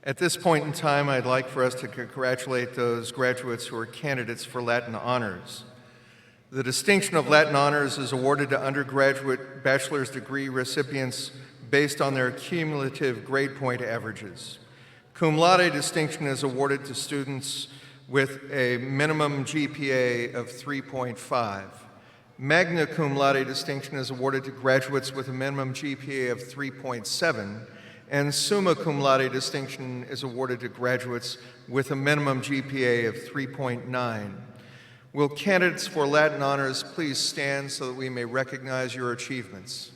At this point in time, I'd like for us to congratulate those graduates who are candidates for Latin Honors. The distinction of Latin Honors is awarded to undergraduate bachelor's degree recipients based on their cumulative grade point averages. Cum laude distinction is awarded to students with a minimum GPA of 3.5. Magna cum laude distinction is awarded to graduates with a minimum GPA of 3.7, and summa cum laude distinction is awarded to graduates with a minimum GPA of 3.9. Will candidates for Latin Honors please stand so that we may recognize your achievements?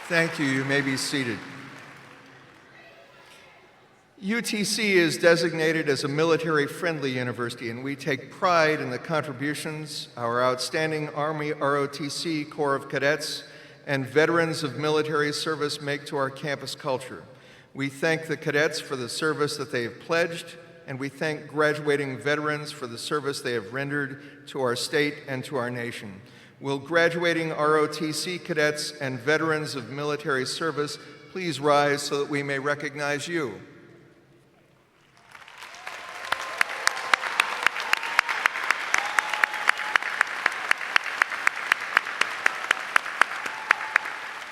Thank you. You may be seated. UTC is designated as a military-friendly university, and we take pride in the contributions our outstanding Army ROTC Corps of Cadets and veterans of military service make to our campus culture. We thank the cadets for the service that they have pledged, and we thank graduating veterans for the service they have rendered to our state and to our nation. Will graduating ROTC cadets and veterans of military service please rise so that we may recognize you.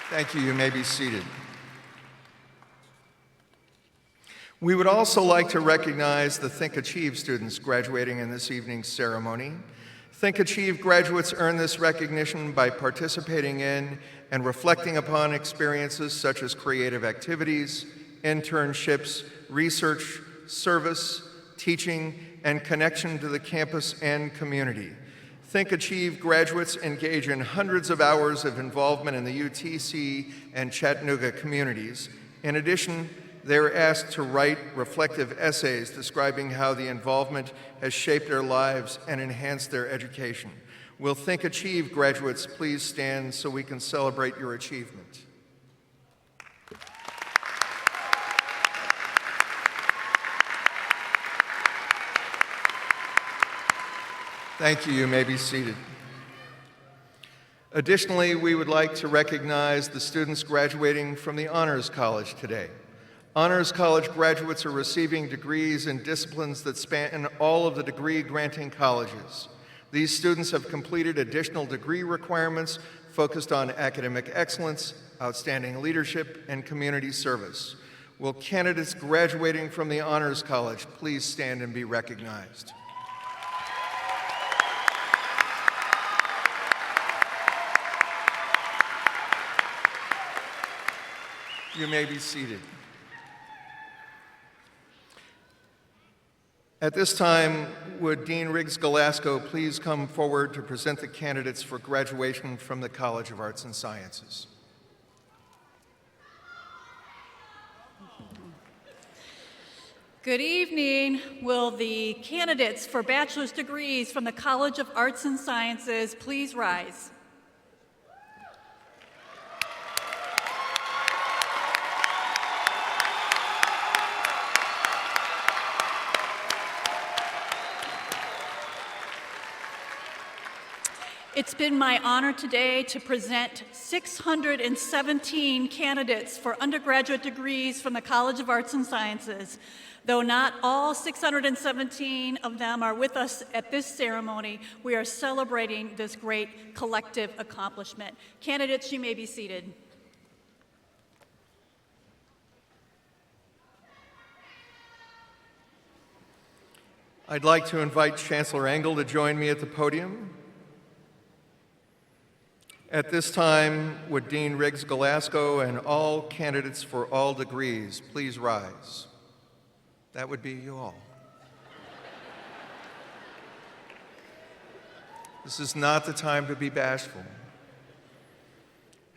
Thank you. You may be seated. We would also like to recognize the Think Achieve students graduating in this evening's ceremony. Think Achieve graduates earn this recognition by participating in and reflecting upon experiences such as creative activities, internships, research, service, teaching, and connection to the campus and community. Think Achieve graduates engage in hundreds of hours of involvement in the UTC and Chattanooga communities. In addition, they are asked to write reflective essays describing how the involvement has shaped their lives and enhanced their education. Will Think Achieve graduates please stand so we can celebrate your achievement? Thank you. You may be seated. Additionally, we would like to recognize the students graduating from the Honors College today. Honors College graduates are receiving degrees in disciplines that span all of the degree-granting colleges. These students have completed additional degree requirements focused on academic excellence, outstanding leadership, and community service. Will candidates graduating from the Honors College please stand and be recognized? You may be seated. At this time, would Dean Riggs Galasco please come forward to present the candidates for graduation from the College of Arts and Sciences? Good evening. Will the candidates for bachelor's degrees from the College of Arts and Sciences please rise? It's been my honor today to present 617 candidates for undergraduate degrees from the College of Arts and Sciences. Though not all 617 of them are with us at this ceremony, we are celebrating this great collective accomplishment. Candidates, you may be seated. I'd like to invite Chancellor Engel to join me at the podium. At this time, would Dean Riggs Galasco and all candidates for all degrees please rise? That would be you all. This is not the time to be bashful.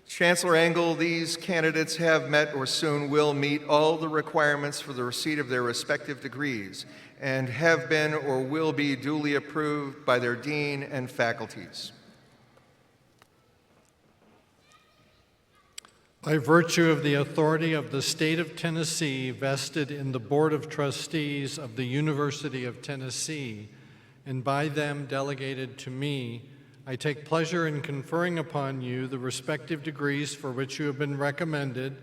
Chancellor Engel, these candidates have met or soon will meet all the requirements for the receipt of their respective degrees and have been or will be duly approved by their dean and faculties. By virtue of the authority of the state of Tennessee vested in the Board of Trustees of the University of Tennessee, and by them delegated to me, I take pleasure in conferring upon you the respective degrees for which you have been recommended,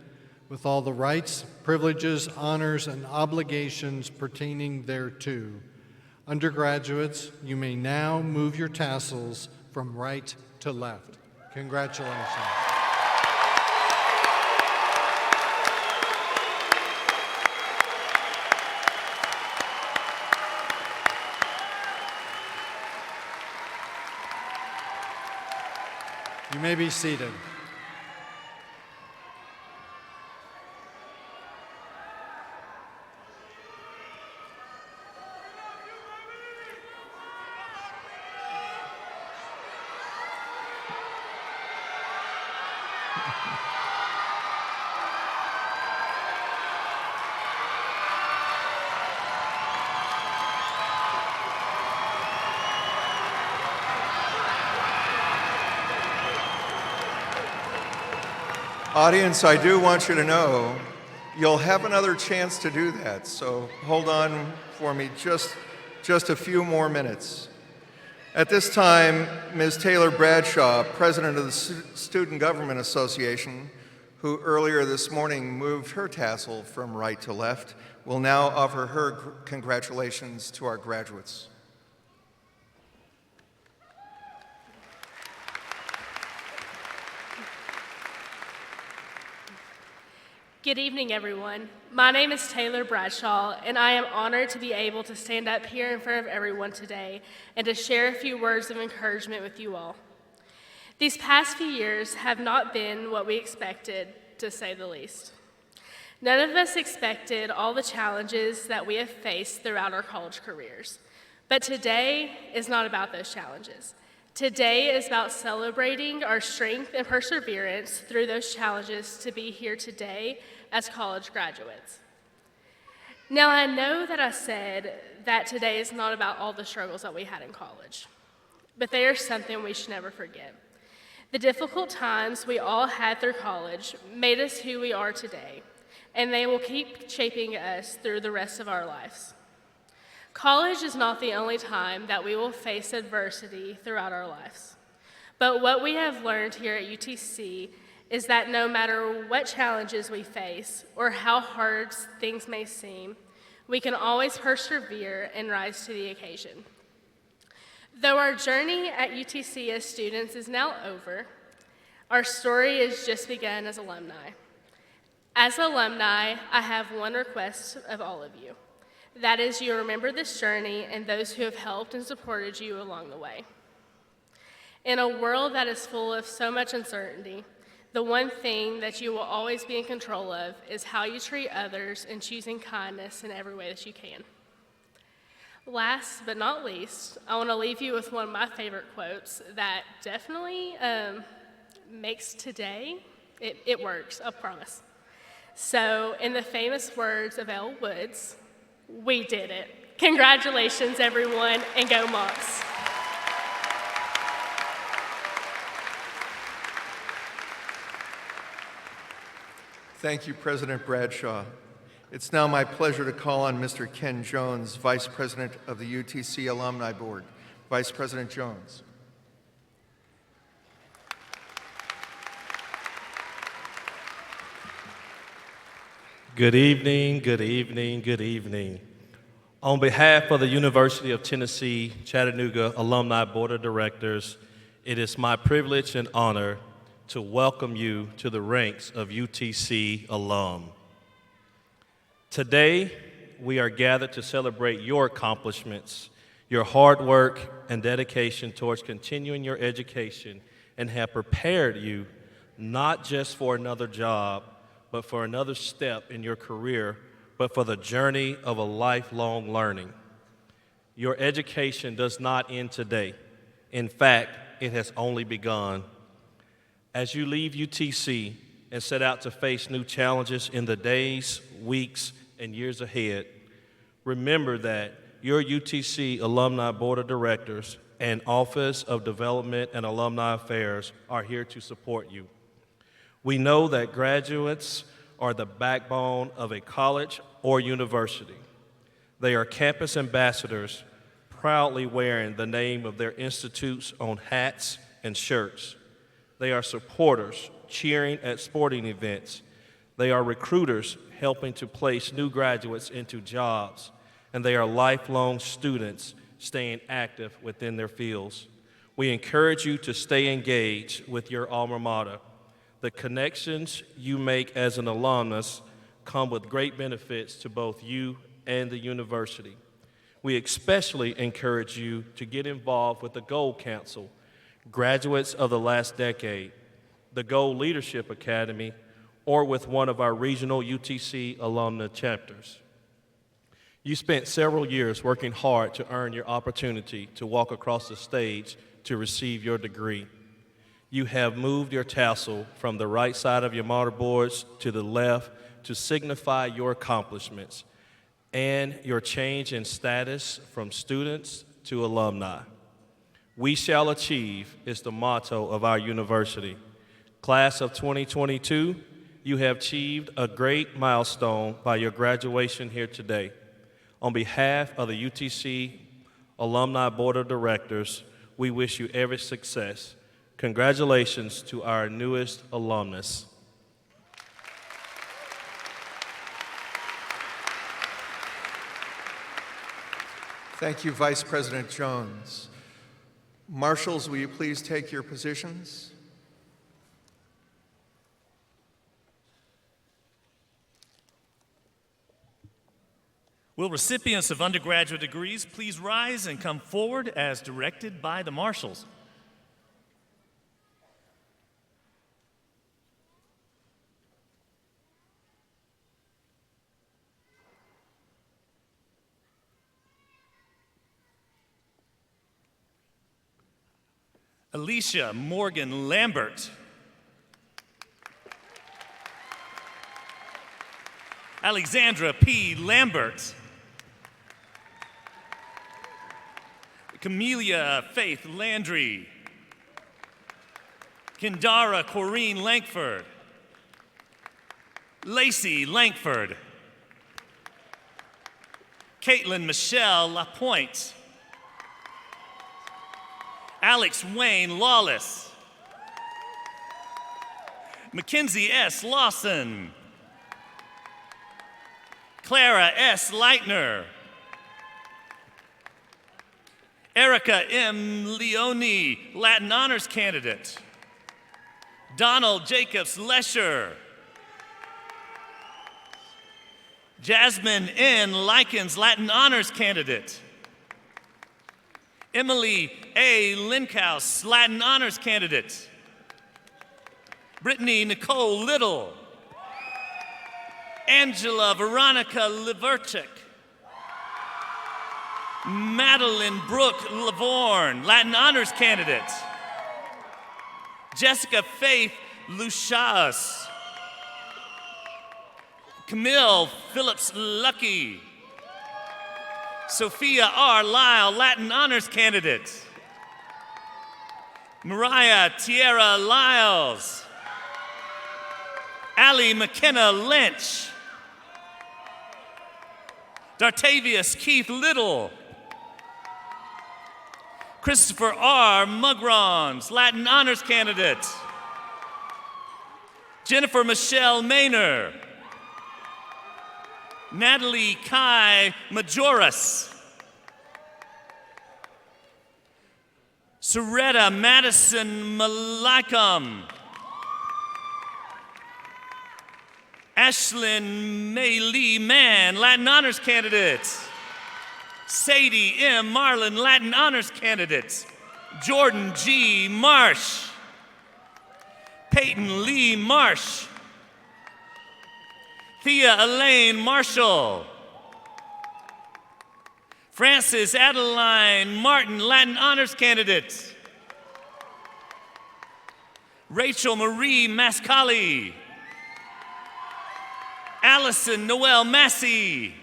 with all the rights, privileges, honors, and obligations pertaining thereto. Undergraduates, you may now move your tassels from right to left. Congratulations. You may be seated. Audience, I do want you to know you'll have another chance to do that, so hold on for me just a few more minutes. At this time, Ms. Taylor Bradshaw, President of the Student Government Association, who earlier this morning moved her tassel from right to left, will now offer her congratulations to our graduates. Good evening, everyone. My name is Taylor Bradshaw, and I am honored to be able to stand up here in front of everyone today and to share a few words of encouragement with you all. These past few years have not been what we expected, to say the least. None of us expected all the challenges that we have faced throughout our college careers. But today is not about those challenges. Today is about celebrating our strength and perseverance through those challenges to be here today as college graduates. Now, I know that I said that today is not about all the struggles that we had in college, but they are something we should never forget. The difficult times we all had through college made us who we are today, and they will keep shaping us through the rest of our lives. College is not the only time that we will face adversity throughout our lives. But what we have learned here at UTC is that no matter what challenges we face or how hard things may seem, we can always persevere and rise to the occasion. Though our journey at UTC as students is now over, our story has just begun as alumni. As alumni, I have one request of all of you. That is, you remember this journey and those who have helped and supported you along the way. In a world that is full of so much uncertainty, the one thing that you will always be in control of is how you treat others and choosing kindness in every way that you can. Last but not least, I want to leave you with one of my favorite quotes that definitely makes today, it works, I promise. So, in the famous words of Elle Woods, we did it. Congratulations, everyone, and go Mocs. Thank you, President Bradshaw. It's now my pleasure to call on Mr. Ken Jones, Vice President of the UTC Alumni Board. Vice President Jones. Good evening, good evening, good evening. On behalf of the University of Tennessee Chattanooga Alumni Board of Directors, it is my privilege and honor to welcome you to the ranks of UTC alum. Today, we are gathered to celebrate your accomplishments, your hard work and dedication towards continuing your education, and have prepared you not just for another job, but for another step in your career, but for the journey of a lifelong learning. Your education does not end today. In fact, it has only begun. As you leave UTC and set out to face new challenges in the days, weeks, and years ahead, remember that your UTC Alumni Board of Directors and Office of Development and Alumni Affairs are here to support you. We know that graduates are the backbone of a college or university. They are campus ambassadors, proudly wearing the name of their institutes on hats and shirts. They are supporters, cheering at sporting events. They are recruiters, helping to place new graduates into jobs. And they are lifelong students, staying active within their fields. We encourage you to stay engaged with your alma mater. The connections you make as an alumnus come with great benefits to both you and the university. We especially encourage you to get involved with the Gold Council, graduates of the last decade, the Gold Leadership Academy, or with one of our regional UTC alumni chapters. You spent several years working hard to earn your opportunity to walk across the stage to receive your degree. You have moved your tassel from the right side of your mortarboards to the left to signify your accomplishments and your change in status from students to alumni. We shall achieve is the motto of our university. Class of 2022, you have achieved a great milestone by your graduation here today. On behalf of the UTC Alumni Board of Directors, we wish you every success. Congratulations to our newest alumnus. Thank you, Vice President Jones. Marshals, will you please take your positions? Will recipients of undergraduate degrees please rise and come forward as directed by the marshals? Alicia Morgan Lambert. Alexandra P. Lambert. Camelia Faith Landry. Kendara Corrine Lankford. Lacey Lankford. Caitlin Michelle Lapointe. Alex Wayne Lawless. Mackenzie S. Lawson. Clara S. Leitner. Erica M. Leone, Latin Honors Candidate. Donald Jacobs Lesher. Jasmine N. Likens, Latin Honors Candidate. Emily A. Linkhouse, Latin Honors Candidate. Brittany Nicole Little. Angela Veronica Liverchik. Madeline Brooke Lavorne, Latin Honors Candidate. Jessica Faith Lucias. Camille Phillips Lucky. Sophia R. Lyle, Latin Honors Candidate. Mariah Tierra Lyles. Allie McKenna Lynch. Dartavius Keith Little. Christopher R. Mugrons, Latin Honors Candidate. Jennifer Michelle Maynor. Natalie Kai Majoris. Soretta Madison Malacum. Ashlyn May Lee Mann, Latin Honors Candidate. Sadie M. Marlin, Latin Honors Candidate. Jordan G. Marsh. Peyton Lee Marsh. Thea Elaine Marshall. Frances Adeline Martin, Latin Honors Candidate. Rachel Marie Mascali. Allison Noel Massey.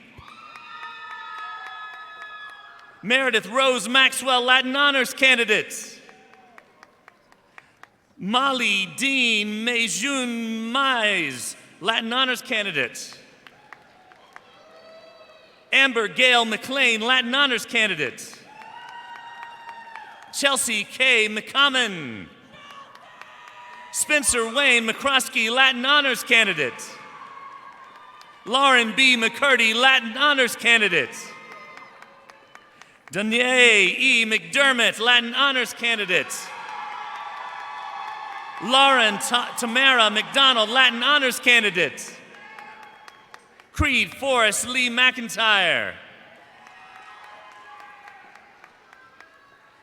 Meredith Rose Maxwell, Latin Honors Candidate. Molly Dean Mejun Mize, Latin Honors Candidate. Amber Gail McLean, Latin Honors Candidate. Chelsea K. McCommon. Spencer Wayne McCroskey, Latin Honors Candidate. Lauren B. McCurdy, Latin Honors Candidate. Danae E. McDermott, Latin Honors Candidate. Lauren Tamara McDonald, Latin Honors Candidate. Creed Forrest Lee McIntyre.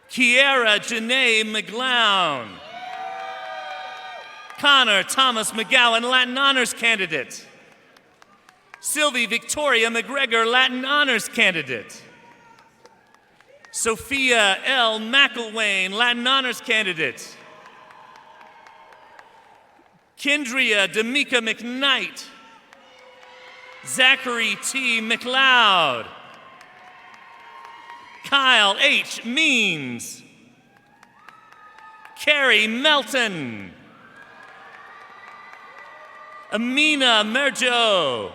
Kiera Janae McGlown. Connor Thomas McGowan, Latin Honors Candidate. Sylvie Victoria McGregor, Latin Honors Candidate. Sophia L. McElwain, Latin Honors Candidate. Kendria D'Amica McKnight. Zachary T. McLeod. Kyle H. Means. Carrie Melton. Amina Merjo.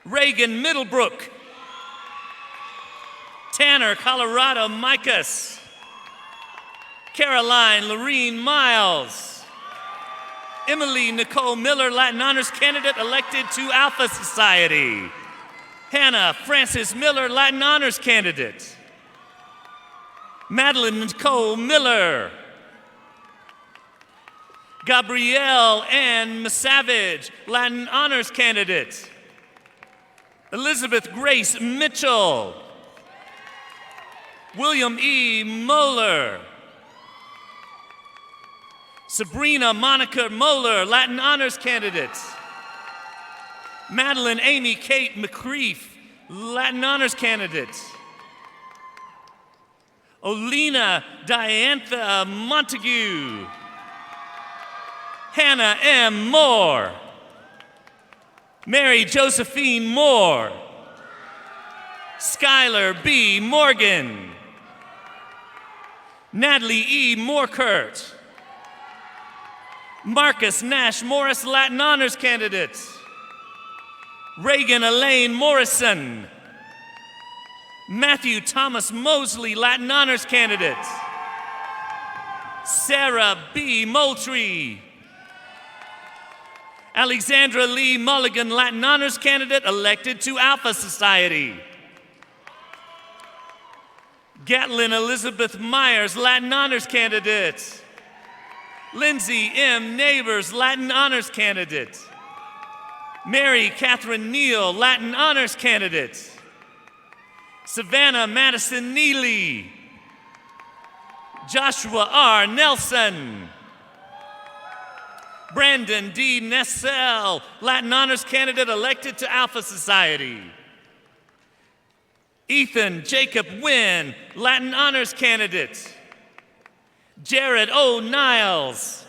Reagan Middlebrook. Tanner Colorado Micas. Caroline Lorene Miles. Emily Nicole Miller, Latin Honors Candidate elected to Alpha Society. Hannah Frances Miller, Latin Honors candidate. Madeline Nicole Miller. Gabrielle Ann Misavage, Latin Honors candidate. Elizabeth Grace Mitchell. William E. Moeller. Sabrina Monica Moeller, Latin Honors candidate. Madeline Amy Kate McCreef, Latin Honors candidate. Olena Diantha Montague. Hannah M. Moore. Mary Josephine Moore. Skylar B. Morgan. Natalie E. Moorkurt. Marcus Nash Morris, Latin Honors candidate. Reagan Elaine Morrison. Matthew Thomas Mosley, Latin Honors candidate. Sarah B. Moultrie. Alexandra Lee Mulligan, Latin Honors candidate, elected to Alpha Society. Gatlin Elizabeth Myers, Latin Honors candidate. Lindsay M. Neighbors, Latin Honors candidate. Mary Catherine Neal, Latin Honors candidate. Savannah Madison Neely. Joshua R. Nelson. Brandon D. Nessel, Latin Honors candidate, elected to Alpha Society. Ethan Jacob Wynn, Latin Honors candidate. Jared O. Niles.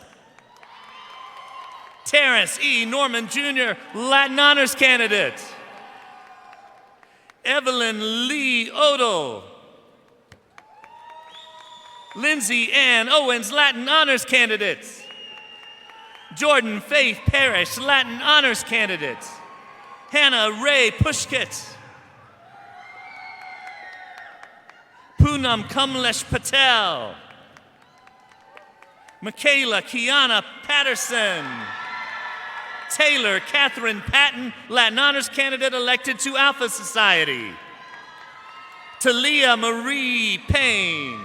Terrence E. Norman Jr., Latin Honors candidate. Evelyn Lee Odell. Lindsay Ann Owens, Latin Honors candidate. Jordan Faith Parrish, Latin Honors candidate. Hannah Ray Pushkit. Poonam Kamlesh Patel. Michaela Kiana Patterson. Taylor Catherine Patton, Latin Honors candidate, elected to Alpha Society. Talia Marie Payne.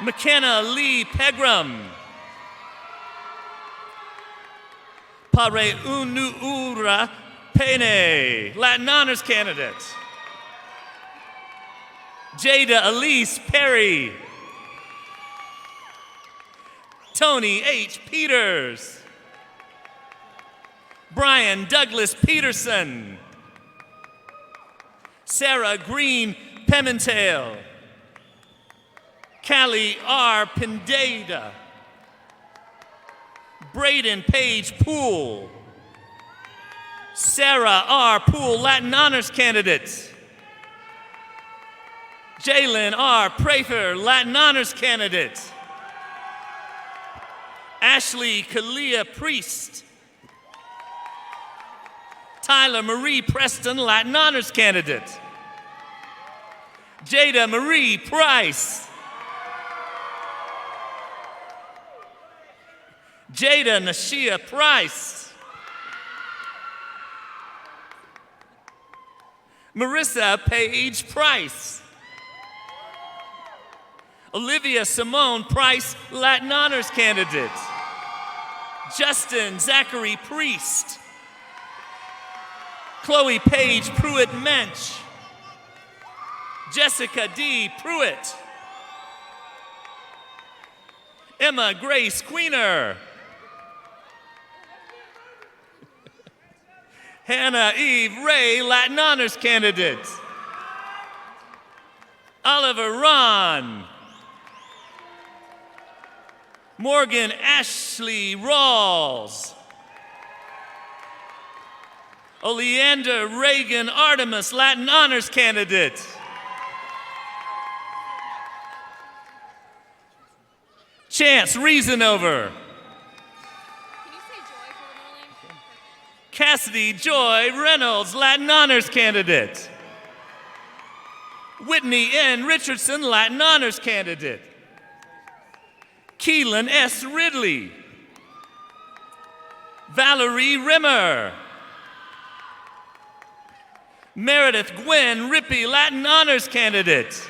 McKenna Lee Pegram. Pare Unuura Pene, Latin Honors candidate. Jada Elise Perry. Tony H. Peters. Brian Douglas Peterson. Sarah Green Pimentel. Callie R. Pineda. Braden Page Poole. Sarah R. Poole, Latin Honors candidate. Jalen R. Prather, Latin Honors candidate. Ashley Kalia Priest. Tyler Marie Preston, Latin Honors candidate. Jada Marie Price. Jada Nashia Price. Marissa Page Price. Olivia Simone Price, Latin Honors candidate. Justin Zachary Priest. Chloe Page Pruitt Mensch. Jessica D. Pruitt. Emma Grace Queener. Hannah Eve Ray, Latin Honors candidate. Oliver Ron. Morgan Ashley Rawls. Oleander Reagan Artemis, Latin Honors candidate. Chance Reasonover. Cassidy Joy Reynolds, Latin Honors candidate. Whitney N. Richardson, Latin Honors candidate. Keelan S. Ridley. Valerie Rimmer. Meredith Gwen Rippey, Latin Honors candidate.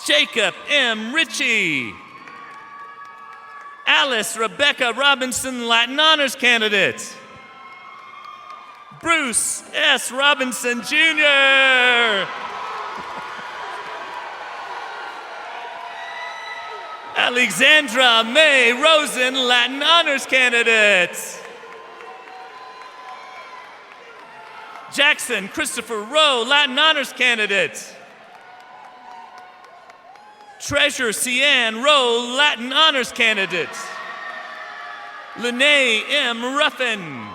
Jacob M. Ritchie. Alice Rebecca Robinson, Latin Honors candidate. Bruce S. Robinson, Jr. Alexandra May Rosen, Latin Honors candidate. Jackson Christopher Rowe, Latin Honors candidate. Treasure Cian Rowe, Latin Honors candidate. Lene M. Ruffin.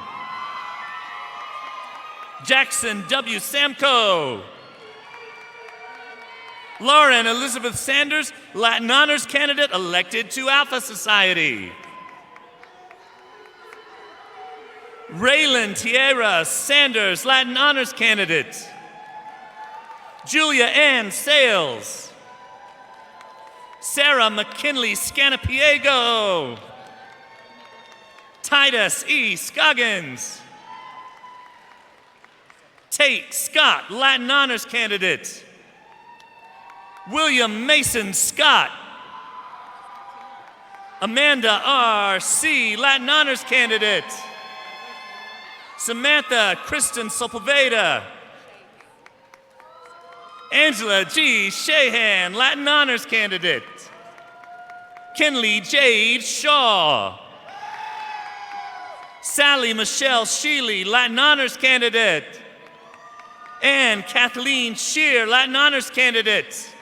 Jackson W. Samko. Lauren Elizabeth Sanders, Latin Honors candidate, elected to Alpha Society. Raylan Tierra Sanders, Latin Honors candidate. Julia Ann Sales. Sarah McKinley Scanapiego. Titus E. Scoggins. Tate Scott, Latin Honors candidate. William Mason Scott. Amanda R. C., Latin Honors candidate. Samantha Kristen Sepulveda. Angela G. Shahan, Latin Honors candidate. Kinley Jade Shaw. Sally Michelle Sheely, Latin Honors candidate. Anne Kathleen Shear, Latin Honors candidate.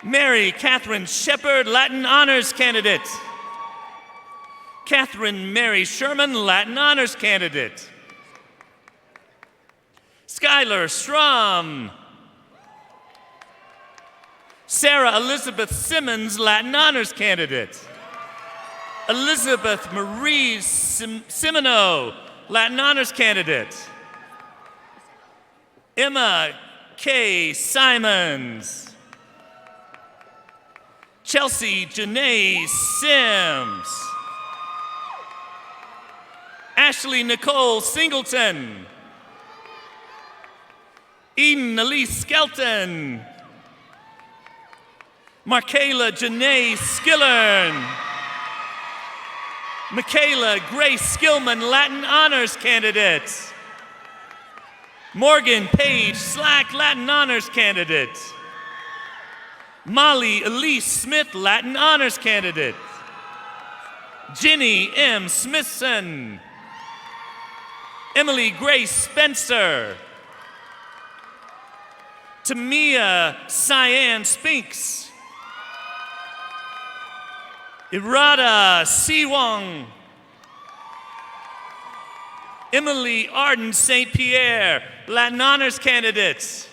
Mary Catherine Shepard, Latin Honors candidate. Catherine Mary Sherman, Latin Honors candidate. Skylar Strom. Sarah Elizabeth Simmons, Latin Honors candidate. Elizabeth Marie Simino, Latin Honors candidate. Emma K. Simons. Chelsea Janae Sims. Ashley Nicole Singleton. Eden Elise Skelton. Markayla Janae Skillern. Michaela Grace Skillman, Latin Honors candidate. Morgan Page Slack, Latin Honors candidate. Molly Elise Smith, Latin Honors candidate. Jenny M. Smithson. Emily Grace Spencer. Tamia Cyan Spinks. Irada Siwong. Emily Arden St. Pierre, Latin Honors candidates.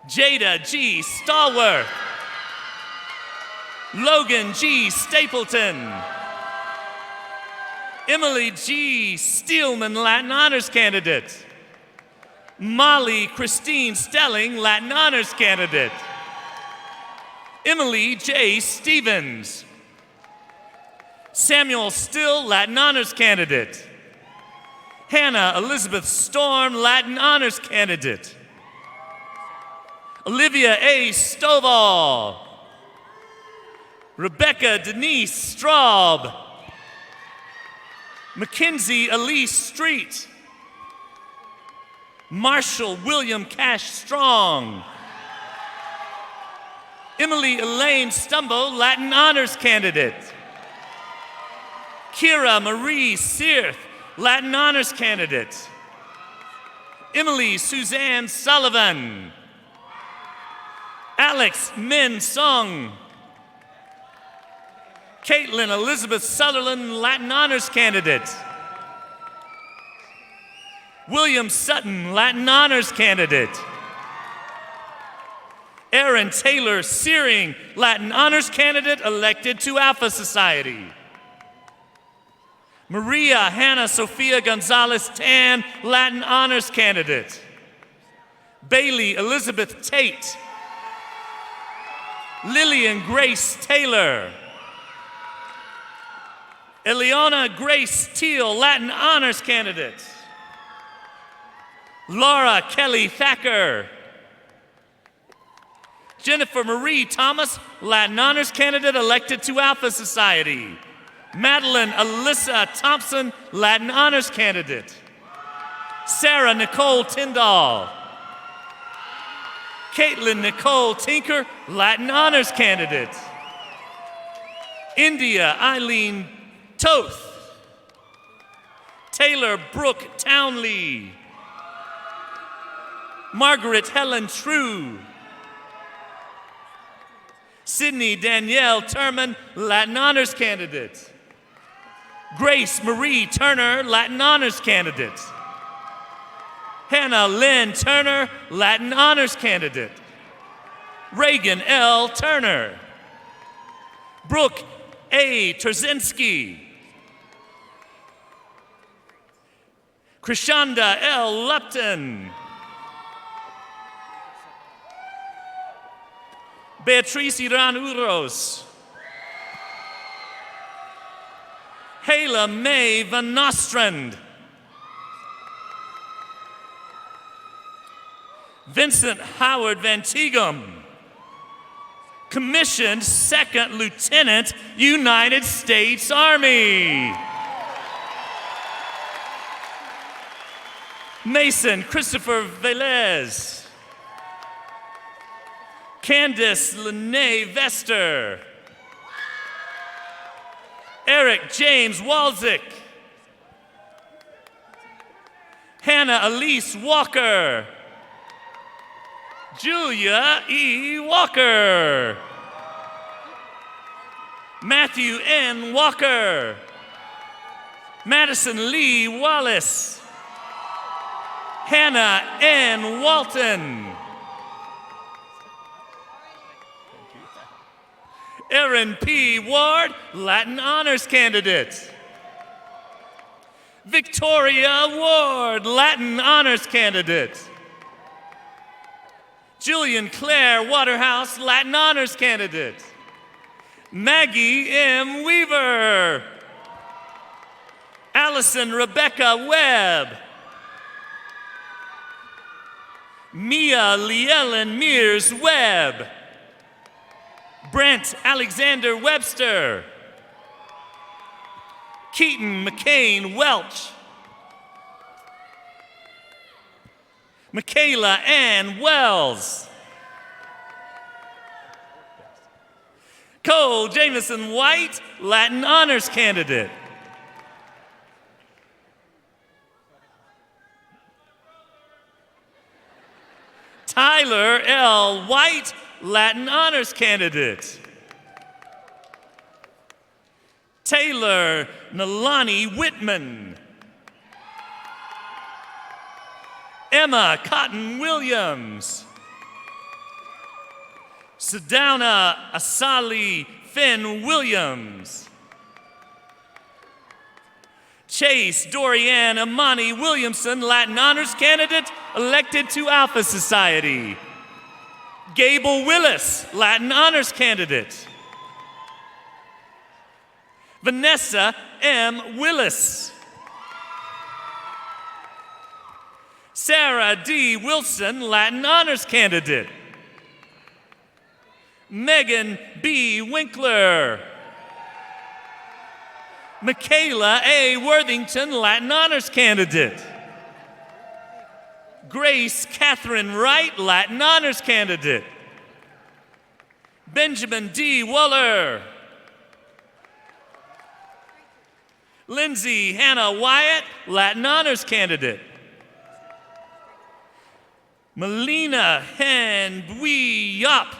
Jada G. Stallworth. Logan G. Stapleton. Emily G. Steelman, Latin Honors candidate. Molly Christine Stelling, Latin Honors candidate. Emily J. Stevens. Samuel Still, Latin Honors candidate. Hannah Elizabeth Storm, Latin Honors candidate. Olivia A. Stovall. Rebecca Denise Straub. Mackenzie Elise Street. Marshall William Cash Strong. Emily Elaine Stumbo, Latin Honors candidate. Kira Marie Searth, Latin Honors candidate. Emily Suzanne Sullivan. Alex Min Song. Caitlin Elizabeth Sutherland, Latin Honors candidate. William Sutton, Latin Honors candidate. Aaron Taylor Searing, Latin Honors candidate, elected to Alpha Society. Maria Hannah Sophia Gonzalez Tan, Latin Honors candidate. Bailey Elizabeth Tate. Lillian Grace Taylor. Eliana Grace Teal, Latin Honors candidate. Laura Kelly Thacker. Jennifer Marie Thomas, Latin Honors Candidate elected to Alpha Society. Madeline Alyssa Thompson, Latin Honors Candidate. Sarah Nicole Tyndall. Caitlin Nicole Tinker, Latin Honors Candidate. India Eileen Toth. Taylor Brooke Townley. Margaret Helen True. Sydney Danielle Turman, Latin Honors Candidate. Grace Marie Turner, Latin Honors Candidate. Hannah Lynn Turner, Latin Honors Candidate. Reagan L. Turner. Brooke A. Trzynski. Krishanda L. Lupton. Beatriz Iran Uros. Hayla May Van Nostrand. Vincent Howard Van Tigum. Commissioned Second Lieutenant, United States Army. Mason Christopher Velez. Candace Lene Vester. Eric James Walzik. Hannah Elise Walker. Julia E. Walker. Matthew N. Walker. Madison Lee Wallace. Hannah N. Walton. Erin P. Ward, Latin Honors Candidate. Victoria Ward, Latin Honors Candidate. Julian Claire Waterhouse, Latin Honors Candidate. Maggie M. Weaver. Allison Rebecca Webb. Mia Leellen Mears Webb. Brent Alexander Webster. Keaton McCain Welch. Michaela Ann Wells. Cole Jameson White, Latin Honors Candidate. Tyler L. White, Latin Honors Candidate. Taylor Nalani Whitman. Emma Cotton Williams. Sedona Asali Finn Williams. Chase Dorianne Amani Williamson, Latin Honors Candidate, elected to Alpha Society. Gable Willis, Latin Honors Candidate. Vanessa M. Willis. Sarah D. Wilson, Latin Honors Candidate. Megan B. Winkler. Michaela A. Worthington, Latin Honors Candidate. Grace Catherine Wright, Latin Honors Candidate. Benjamin D. Waller. Lindsay Hannah Wyatt, Latin Honors Candidate. Melina Hen Bui Yop.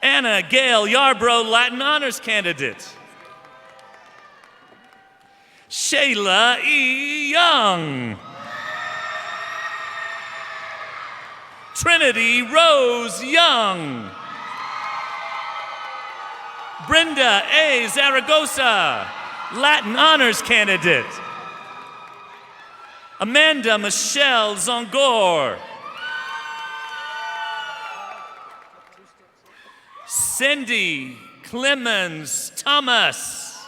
Anna Gail Yarbrough, Latin Honors Candidate. Shayla E. Young. Trinity Rose Young. Brenda A. Zaragoza, Latin Honors Candidate. Amanda Michelle Zongor. Cindy Clemens Thomas.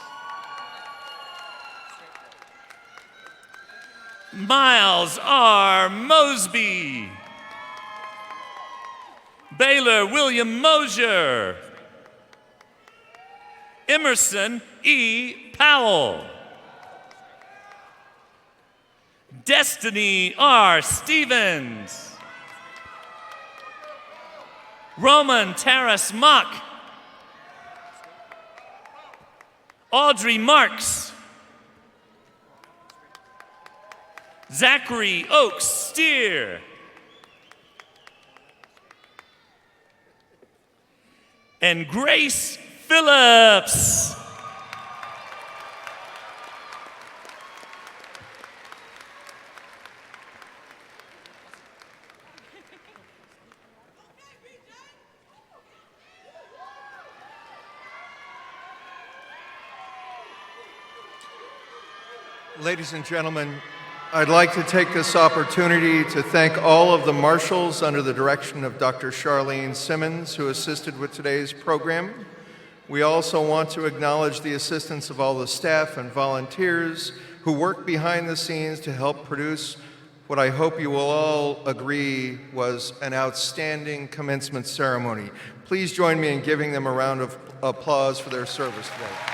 Miles R. Mosby. Baylor William Mosier. Emerson E. Powell. Destiny R. Stevens. Roman Taras Mock. Audrey Marks. Zachary Oaks Steer. And Grace Phillips. Ladies and gentlemen, I'd like to take this opportunity to thank all of the marshals under the direction of Dr. Charlene Simmons, who assisted with today's program. We also want to acknowledge the assistance of all the staff and volunteers who work behind the scenes to help produce what I hope you will all agree was an outstanding commencement ceremony. Please join me in giving them a round of applause for their service today.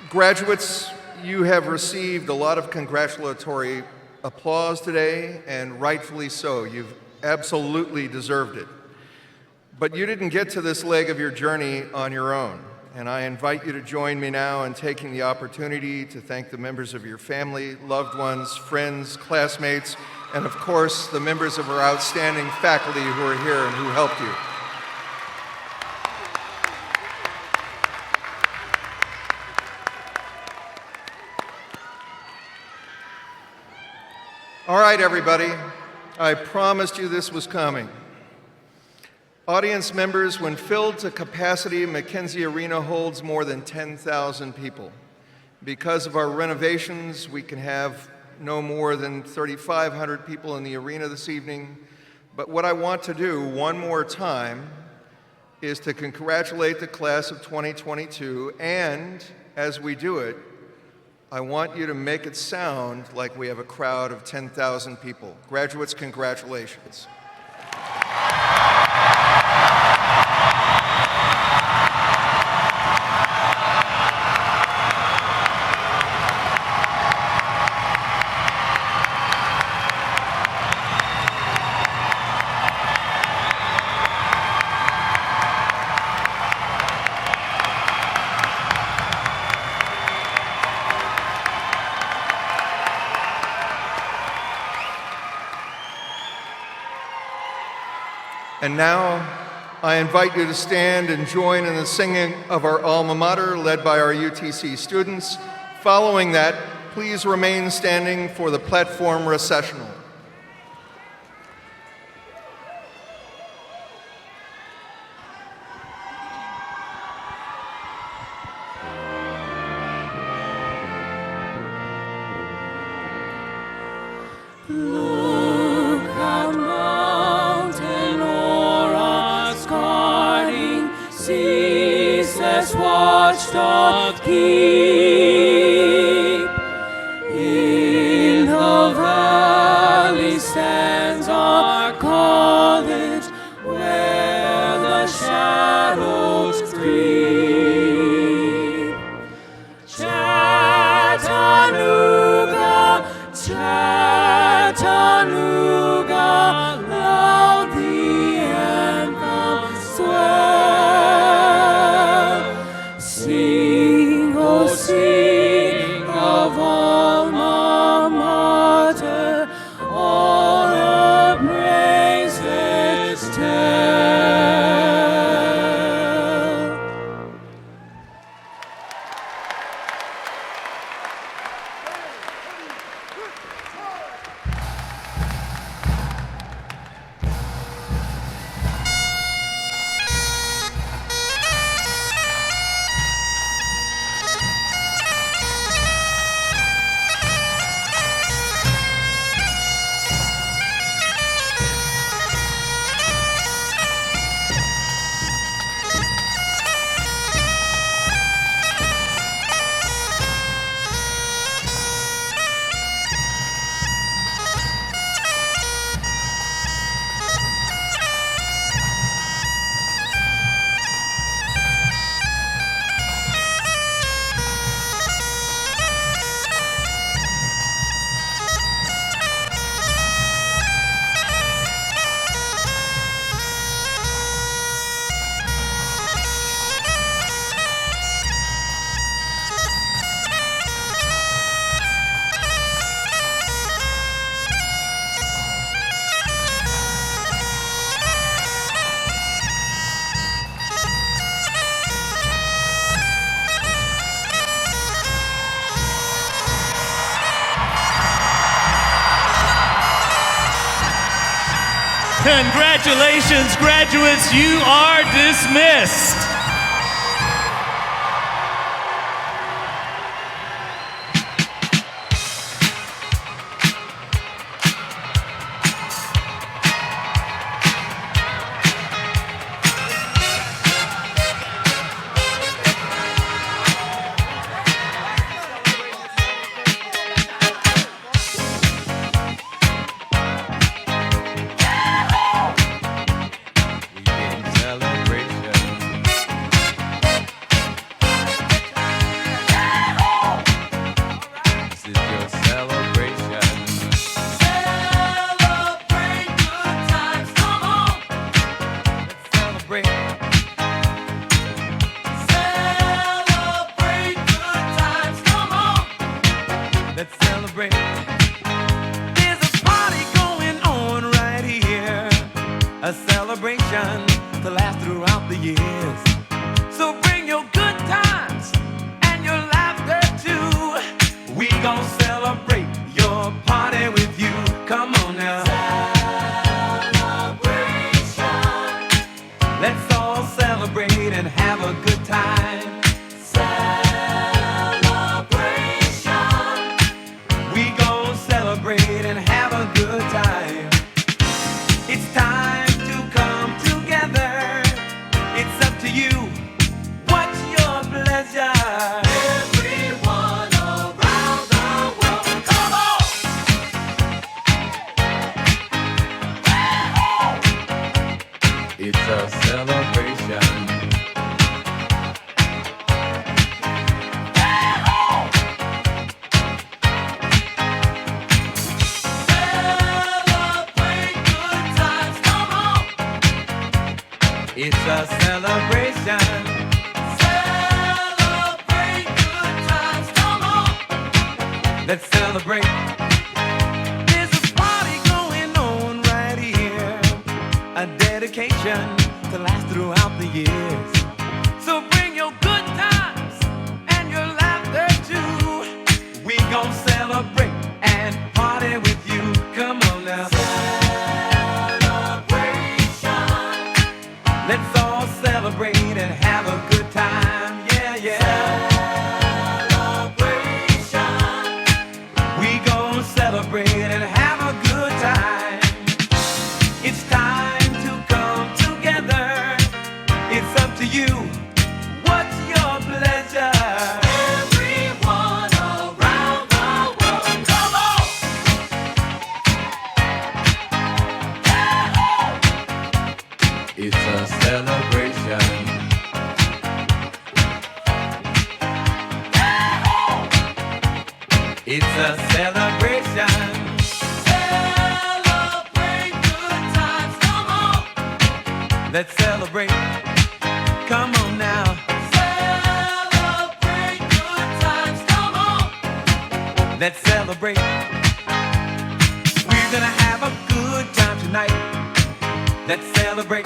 Graduates, you have received a lot of congratulatory applause today, and rightfully so. You've absolutely deserved it. But you didn't get to this leg of your journey on your own, and I invite you to join me now in taking the opportunity to thank the members of your family, loved ones, friends, classmates, and of course, the members of our outstanding faculty who are here and who helped you. All right, everybody, I promised you this was coming. Audience members, when filled to capacity, McKenzie Arena holds more than 10,000 people. Because of our renovations, we can have no more than 3,500 people in the arena this evening. But what I want to do one more time is to congratulate the class of 2022, and as we do it, I want you to make it sound like we have a crowd of 10,000 people. Graduates, congratulations. And now, I invite you to stand and join in the singing of our alma mater, led by our UTC students. Following that, please remain standing for the platform recessional. Watchdog keep in the valley stands our college where the shadows creep. Chattanooga, Chattanooga, loud the anthem swell. Sing, oh sing. Congratulations, graduates, you are dismissed. Let's celebrate. There's a party going on right here, a celebration to last throughout the years. So bring your good times and your laughter too. We gon' celebrate your party with you. Come on now. Celebration. Let's all celebrate and have a good time. And have a good time. It's time to come together. It's up to you. What's your pleasure? Everyone around the world, come on! It's a celebration. It's a celebration. Celebrate good times, come on. Let's celebrate. There's a party going on right here, a dedication to last throughout the years. So bring your good times and your laughter too. We gon' celebrate and party with you. Come on now. Let's all celebrate and have a good time, yeah, yeah. Celebration. We gon' celebrate and have a good time. It's time to come together. It's up to you. What's your pleasure? Everyone around the world, come on! It's a celebration. It's a celebration. Celebrate good times, come on. Let's celebrate. Come on now. Celebrate good times, come on. Let's celebrate. We're gonna have a good time tonight. Let's celebrate.